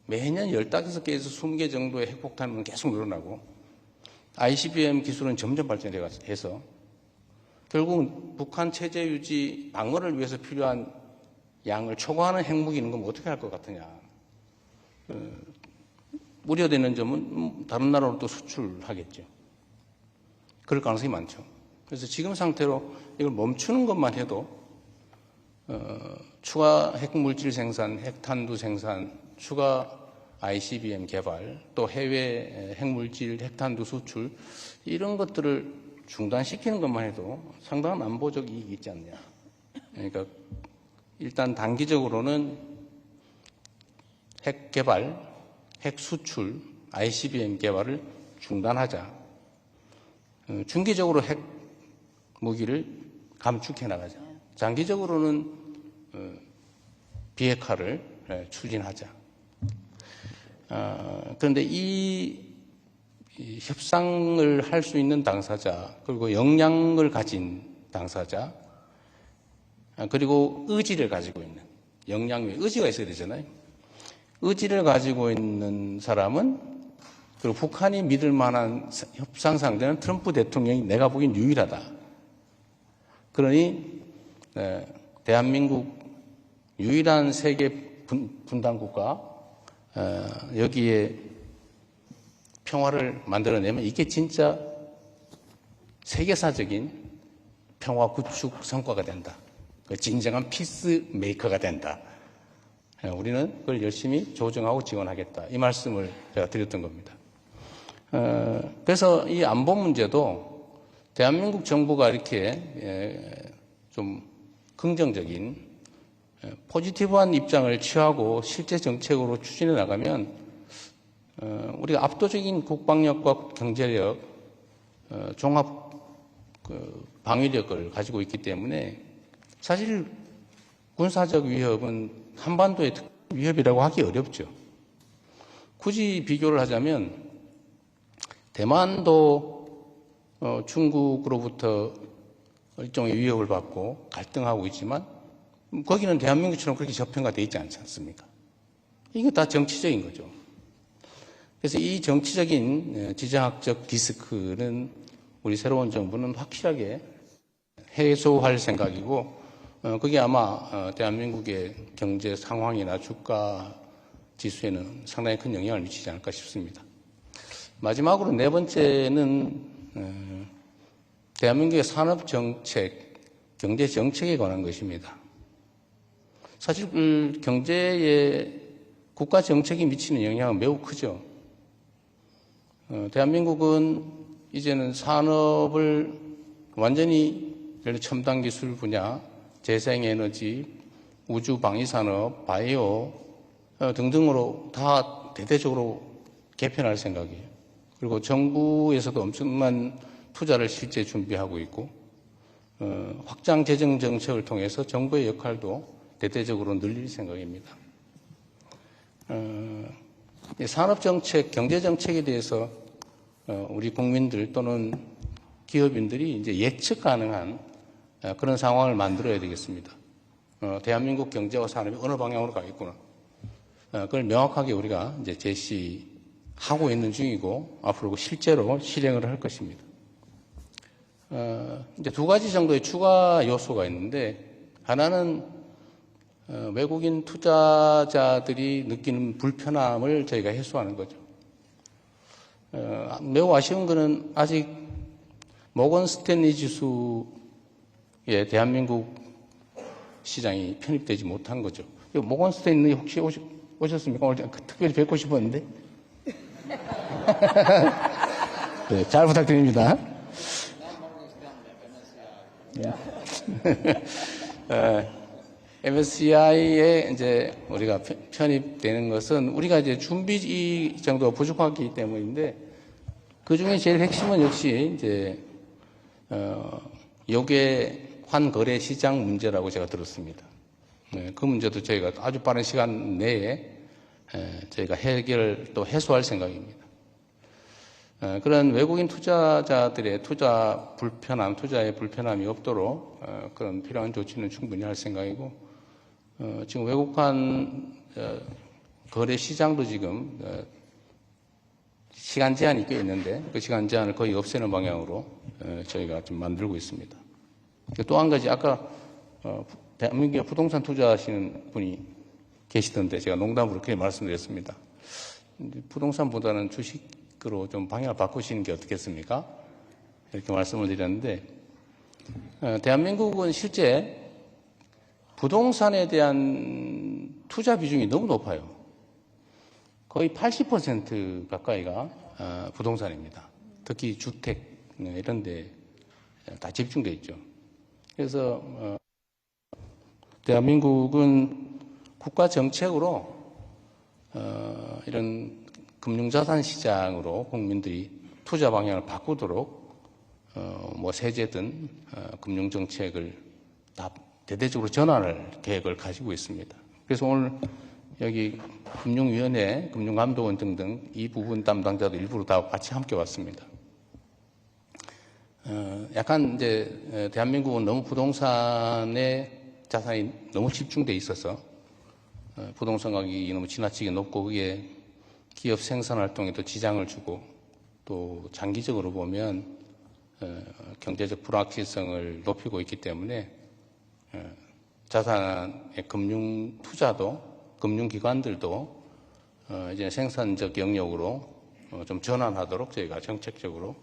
매년 15개에서 20개 정도의 핵폭탄은 계속 늘어나고 ICBM 기술은 점점 발전해서 결국은 북한 체제 유지 방어를 위해서 필요한 양을 초과하는 핵무기는 그럼 어떻게 할 것 같으냐. 우려되는 점은 다른 나라로 또 수출하겠죠. 그럴 가능성이 많죠. 그래서 지금 상태로 이걸 멈추는 것만 해도 추가 핵물질 생산, 핵탄두 생산, 추가 ICBM 개발, 또 해외 핵물질, 핵탄두 수출 이런 것들을 중단시키는 것만 해도 상당한 안보적 이익이 있지 않냐. 그러니까 일단 단기적으로는 핵 개발, 핵 수출, ICBM 개발을 중단하자. 중기적으로 핵 무기를 감축해 나가자. 장기적으로는 비핵화를 추진하자. 그런데 이 이 협상을 할 수 있는 당사자, 그리고 역량을 가진 당사자, 그리고 의지를 가지고 있는, 역량 외에 의지가 있어야 되잖아요. 의지를 가지고 있는 사람은, 그리고 북한이 믿을 만한 협상 상대는 트럼프 대통령이 내가 보기엔 유일하다. 그러니 대한민국 유일한 세계 분단 국가, 여기에 평화를 만들어내면 이게 진짜 세계사적인 평화 구축 성과가 된다. 진정한 피스 메이커가 된다. 우리는 그걸 열심히 조정하고 지원하겠다. 이 말씀을 제가 드렸던 겁니다. 그래서 이 안보 문제도 대한민국 정부가 이렇게 좀 긍정적인 포지티브한 입장을 취하고 실제 정책으로 추진해 나가면 우리가 압도적인 국방력과 경제력, 종합 방위력을 가지고 있기 때문에 사실 군사적 위협은 한반도의 위협이라고 하기 어렵죠. 굳이 비교를 하자면 대만도 중국으로부터 일종의 위협을 받고 갈등하고 있지만 거기는 대한민국처럼 그렇게 저평가되어 있지 않지 않습니까? 이게 다 정치적인 거죠. 그래서 이 정치적인 지정학적 리스크는 우리 새로운 정부는 확실하게 해소할 생각이고, 그게 아마 대한민국의 경제 상황이나 주가 지수에는 상당히 큰 영향을 미치지 않을까 싶습니다. 마지막으로 네 번째는 대한민국의 산업정책, 경제정책에 관한 것입니다. 사실 경제에 국가정책이 미치는 영향은 매우 크죠. 대한민국은 이제는 산업을 완전히 첨단 기술 분야, 재생에너지, 우주방위산업, 바이오 등등으로 다 대대적으로 개편할 생각이에요. 그리고 정부에서도 엄청난 투자를 실제 준비하고 있고, 확장 재정 정책을 통해서 정부의 역할도 대대적으로 늘릴 생각입니다. 산업정책, 경제정책에 대해서 우리 국민들 또는 기업인들이 이제 예측 가능한 그런 상황을 만들어야 되겠습니다. 대한민국 경제와 산업이 어느 방향으로 가겠구나. 그걸 명확하게 우리가 이제 제시하고 있는 중이고 앞으로 실제로 실행을 할 것입니다. 이제 두 가지 정도의 추가 요소가 있는데, 하나는 외국인 투자자들이 느끼는 불편함을 저희가 해소하는 거죠. 매우 아쉬운 것은 아직 모건 스탠리 지수에 대한민국 시장이 편입되지 못한 거죠. 모건 스탠리 혹시 오셨습니까? 오늘 특별히 뵙고 싶었는데. 네, 잘 부탁드립니다. MSCI에 이제 우리가 편입되는 것은 우리가 이제 준비 정도가 부족하기 때문인데, 그 중에 제일 핵심은 역시 이제 요게 환거래 시장 문제라고 제가 들었습니다. 그 문제도 저희가 아주 빠른 시간 내에 저희가 또 해소할 생각입니다. 그런 외국인 투자자들의 투자의 불편함이 없도록 그런 필요한 조치는 충분히 할 생각이고, 지금 외국환 거래 시장도 지금 시간 제한이 꽤 있는데 그 시간 제한을 거의 없애는 방향으로 저희가 좀 만들고 있습니다. 또 한 가지, 아까 대한민국에 부동산 투자하시는 분이 계시던데 제가 농담으로 그렇게 말씀드렸습니다. 부동산보다는 주식으로 좀 방향을 바꾸시는 게 어떻겠습니까? 이렇게 말씀을 드렸는데, 대한민국은 실제 부동산에 대한 투자 비중이 너무 높아요. 거의 80% 가까이가 부동산입니다. 특히 주택 이런 데 다 집중돼 있죠. 그래서 대한민국은 국가 정책으로 이런 금융자산 시장으로 국민들이 투자 방향을 바꾸도록 뭐 세제든 금융 정책을 다 대대적으로 전환할 계획을 가지고 있습니다. 그래서 오늘 여기 금융위원회, 금융감독원 등등 이 부분 담당자도 일부러 다 같이 함께 왔습니다. 약간 이제 대한민국은 너무 부동산에 자산이 너무 집중돼 있어서 부동산 가격이 너무 지나치게 높고 그게 기업 생산 활동에도 지장을 주고 또 장기적으로 보면 경제적 불확실성을 높이고 있기 때문에 자산의 금융 투자도 금융기관들도 이제 생산적 영역으로 좀 전환하도록 저희가 정책적으로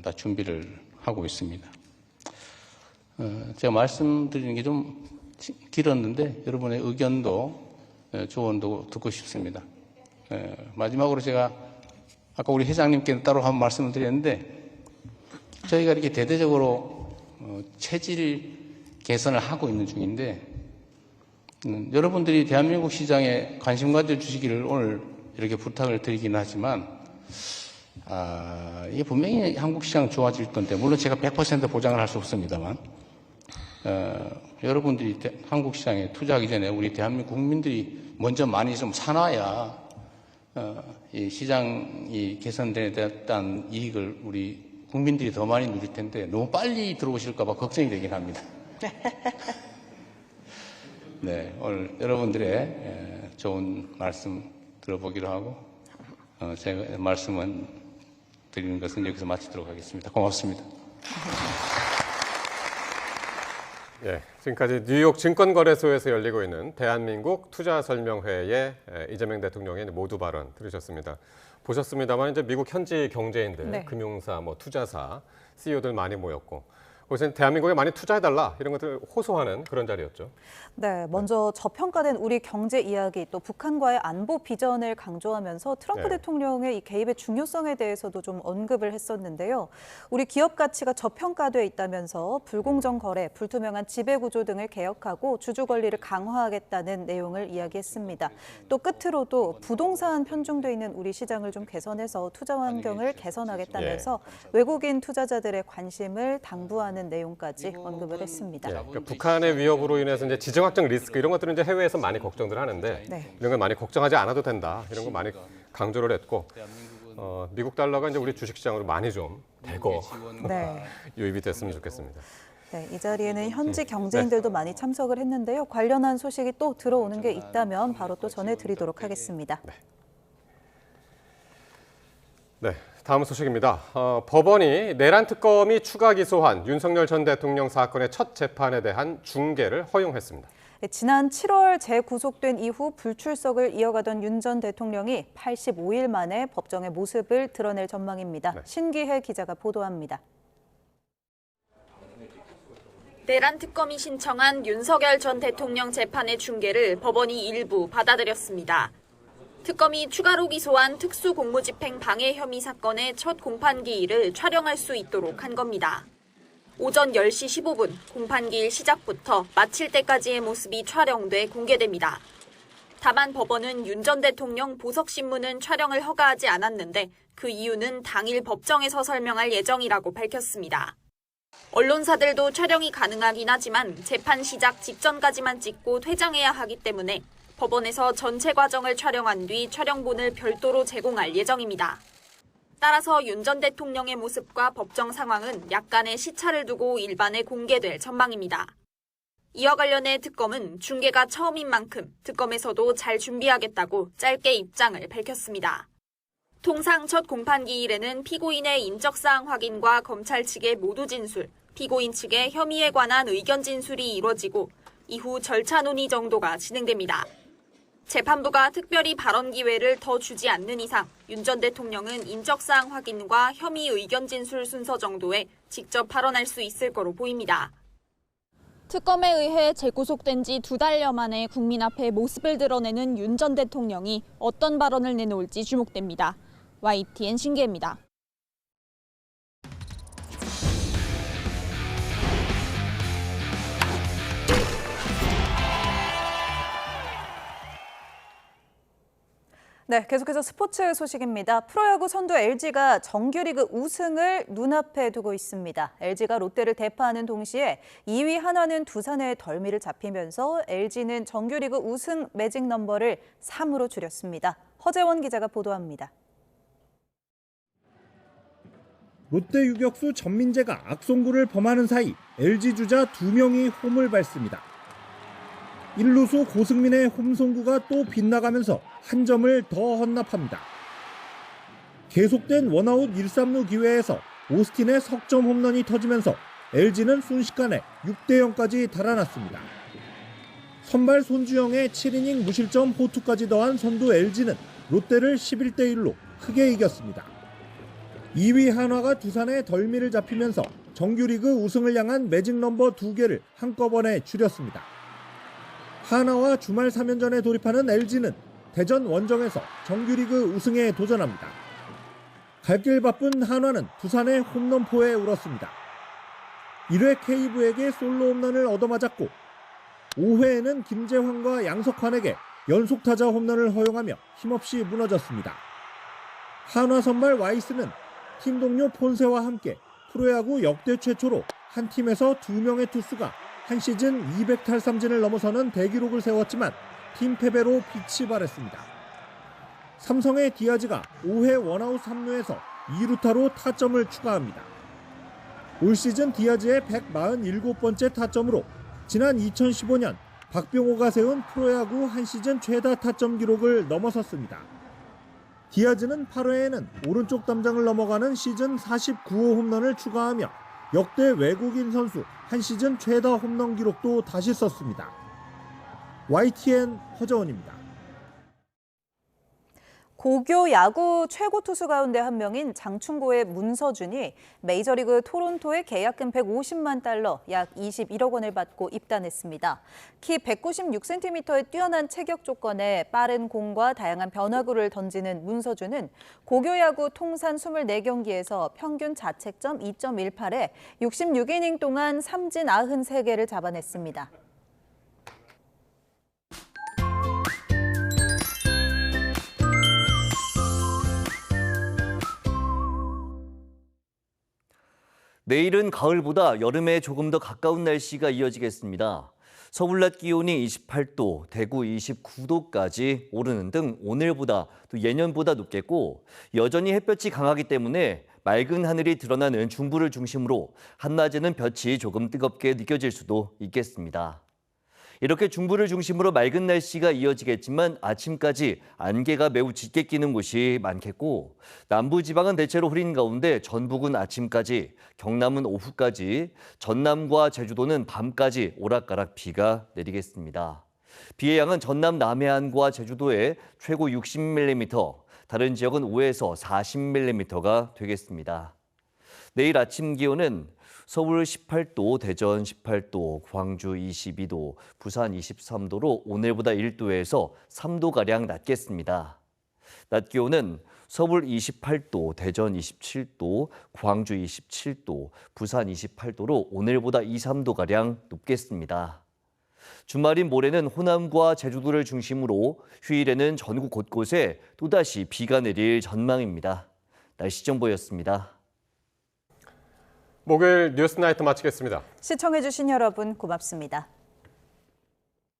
다 준비를 하고 있습니다. 제가 말씀드리는 게 좀 길었는데 여러분의 의견도 조언도 듣고 싶습니다. 마지막으로 제가 아까 우리 회장님께 따로 한 말씀을 드렸는데 저희가 이렇게 대대적으로 체질 개선을 하고 있는 중인데 여러분들이 대한민국 시장에 관심 가져주시기를 오늘 이렇게 부탁을 드리긴 하지만 이게 분명히 한국 시장 좋아질 건데 물론 제가 100% 보장을 할 수 없습니다만 여러분들이 한국 시장에 투자하기 전에 우리 대한민국 국민들이 먼저 많이 좀 사놔야 이 시장이 개선되는 이익을 우리 국민들이 더 많이 누릴 텐데 너무 빨리 들어오실까 봐 걱정이 되긴 합니다. 네, 오늘 여러분들의 좋은 말씀 들어보기로 하고 제가 말씀은 드리는 것은 여기서 마치도록 하겠습니다. 고맙습니다. 예, 지금까지 뉴욕 증권거래소에서 열리고 있는 대한민국 투자설명회의 이재명 대통령의 모두 발언 들으셨습니다. 보셨습니다만 이제 미국 현지 경제인들, 네. 금융사, 투자사, CEO들 많이 모였고 그것은 대한민국에 많이 투자해달라 이런 것들을 호소하는 그런 자리였죠. 네, 먼저 저평가된 우리 경제 이야기 또 북한과의 안보 비전을 강조하면서 트럼프 대통령의 이 개입의 중요성에 대해서도 좀 언급을 했었는데요. 우리 기업 가치가 저평가돼 있다면서 불공정 거래, 불투명한 지배 구조 등을 개혁하고 주주 권리를 강화하겠다는 내용을 이야기했습니다. 또 끝으로도 부동산 편중돼 있는 우리 시장을 좀 개선해서 투자 환경을 개선하겠다면서 외국인 투자자들의 관심을 당부하는 내용까지 언급을 했습니다. 그러니까 북한의 위협으로 인해서 이제 지정학적 리스크 이런 것들은 이제 해외에서 많이 걱정들 하는데 이런 건 많이 걱정하지 않아도 된다 이런 거 많이 강조를 했고 미국 달러가 이제 우리 주식시장으로 많이 좀 대거 유입이 됐으면 좋겠습니다. 네, 이 자리에는 현지 경제인들도 많이 참석을 했는데요. 관련한 소식이 또 들어오는 게 있다면 바로 또 전해드리도록 하겠습니다. 네, 다음 소식입니다. 법원이 내란 특검이 추가 기소한 윤석열 전 대통령 사건의 첫 재판에 대한 중계를 허용했습니다. 지난 7월 재구속된 이후 불출석을 이어가던 윤 전 대통령이 85일 만에 법정의 모습을 드러낼 전망입니다. 신기혜 기자가 보도합니다. 내란 특검이 신청한 윤석열 전 대통령 재판의 중계를 법원이 일부 받아들였습니다. 특검이 추가로 기소한 특수공무집행 방해 혐의 사건의 첫 공판기일을 촬영할 수 있도록 한 겁니다. 오전 10시 15분 공판기일 시작부터 마칠 때까지의 모습이 촬영돼 공개됩니다. 다만 법원은 윤 전 대통령 보석신문은 촬영을 허가하지 않았는데 그 이유는 당일 법정에서 설명할 예정이라고 밝혔습니다. 언론사들도 촬영이 가능하긴 하지만 재판 시작 직전까지만 찍고 퇴장해야 하기 때문에 법원에서 전체 과정을 촬영한 뒤 촬영본을 별도로 제공할 예정입니다. 따라서 윤 전 대통령의 모습과 법정 상황은 약간의 시차를 두고 일반에 공개될 전망입니다. 이와 관련해 특검은 중계가 처음인 만큼 특검에서도 잘 준비하겠다고 짧게 입장을 밝혔습니다. 통상 첫 공판기일에는 피고인의 인적사항 확인과 검찰 측의 모두 진술, 피고인 측의 혐의에 관한 의견 진술이 이뤄지고 이후 절차 논의 정도가 진행됩니다. 재판부가 특별히 발언 기회를 더 주지 않는 이상 윤 전 대통령은 인적사항 확인과 혐의 의견 진술 순서 정도에 직접 발언할 수 있을 거로 보입니다. 특검에 의해 재구속된 지 2달여 만에 국민 앞에 모습을 드러내는 윤 전 대통령이 어떤 발언을 내놓을지 주목됩니다. YTN 신기혜입니다. 네, 네, 계속해서 스포츠 소식입니다. 프로야구 선두 LG가 정규리그 우승을 눈앞에 두고 있습니다. LG가 롯데를 대파하는 동시에 2위 한화는 두산의 덜미를 잡히면서 LG는 정규리그 우승 매직 넘버를 3으로 줄였습니다. 허재원 기자가 보도합니다. 롯데 유격수 전민재가 악송구를 범하는 사이 LG 주자 2명이 홈을 밟습니다. 1루수 고승민의 홈송구가 또 빗나가면서 한 점을 더 헌납합니다. 계속된 원아웃 1-3루 기회에서 오스틴의 석점 홈런이 터지면서 LG는 순식간에 6대0까지 달아났습니다. 선발 손주영의 7이닝 무실점 호투까지 더한 선두 LG는 롯데를 11대1로 크게 이겼습니다. 2위 한화가 두산의 덜미를 잡히면서 정규리그 우승을 향한 매직 넘버 2개를 한꺼번에 줄였습니다. 한화와 주말 3연전에 돌입하는 LG는 대전 원정에서 정규리그 우승에 도전합니다. 갈 길 바쁜 한화는 두산의 홈런포에 울었습니다. 1회 케이브에게 솔로 홈런을 얻어맞았고 5회에는 김재환과 양석환에게 연속타자 홈런을 허용하며 힘없이 무너졌습니다. 한화 선발 와이스는 팀 동료 폰세와 함께 프로야구 역대 최초로 한 팀에서 2명의 투수가 한 시즌 200탈삼진을 넘어서는 대기록을 세웠지만 팀 패배로 빛이 발했습니다. 삼성의 디아즈가 5회 원아웃 3루에서 2루타로 타점을 추가합니다. 올 시즌 디아즈의 147번째 타점으로 지난 2015년 박병호가 세운 프로야구 한 시즌 최다 타점 기록을 넘어섰습니다. 디아즈는 8회에는 오른쪽 담장을 넘어가는 시즌 49호 홈런을 추가하며 역대 외국인 선수 한 시즌 최다 홈런 기록도 다시 썼습니다. YTN 허재원입니다. 고교 야구 최고 투수 가운데 한 명인 장충고의 문서준이 메이저리그 토론토에 계약금 150만 달러, 약 21억 원을 받고 입단했습니다. 키 196cm의 뛰어난 체격 조건에 빠른 공과 다양한 변화구를 던지는 문서준은 고교 야구 통산 24경기에서 평균 자책점 2.18에 66이닝 동안 삼진 93개를 잡아냈습니다. 내일은 가을보다 여름에 조금 더 가까운 날씨가 이어지겠습니다. 서울 낮 기온이 28도, 대구 29도까지 오르는 등 오늘보다 또 예년보다 높겠고 여전히 햇볕이 강하기 때문에 맑은 하늘이 드러나는 중부를 중심으로 한낮에는 볕이 조금 뜨겁게 느껴질 수도 있겠습니다. 이렇게 중부를 중심으로 맑은 날씨가 이어지겠지만 아침까지 안개가 매우 짙게 끼는 곳이 많겠고 남부지방은 대체로 흐린 가운데 전북은 아침까지, 경남은 오후까지, 전남과 제주도는 밤까지 오락가락 비가 내리겠습니다. 비의 양은 전남 남해안과 제주도에 최고 60mm, 다른 지역은 5에서 40mm가 되겠습니다. 내일 아침 기온은 서울 18도, 대전 18도, 광주 22도, 부산 23도로 오늘보다 1도에서 3도가량 낮겠습니다. 낮 기온은 서울 28도, 대전 27도, 광주 27도, 부산 28도로 오늘보다 2, 3도가량 높겠습니다. 주말인 모레는 호남과 제주도를 중심으로 휴일에는 전국 곳곳에 또다시 비가 내릴 전망입니다. 날씨 정보였습니다. 목요일 뉴스나이트 마치겠습니다. 시청해주신 여러분 고맙습니다.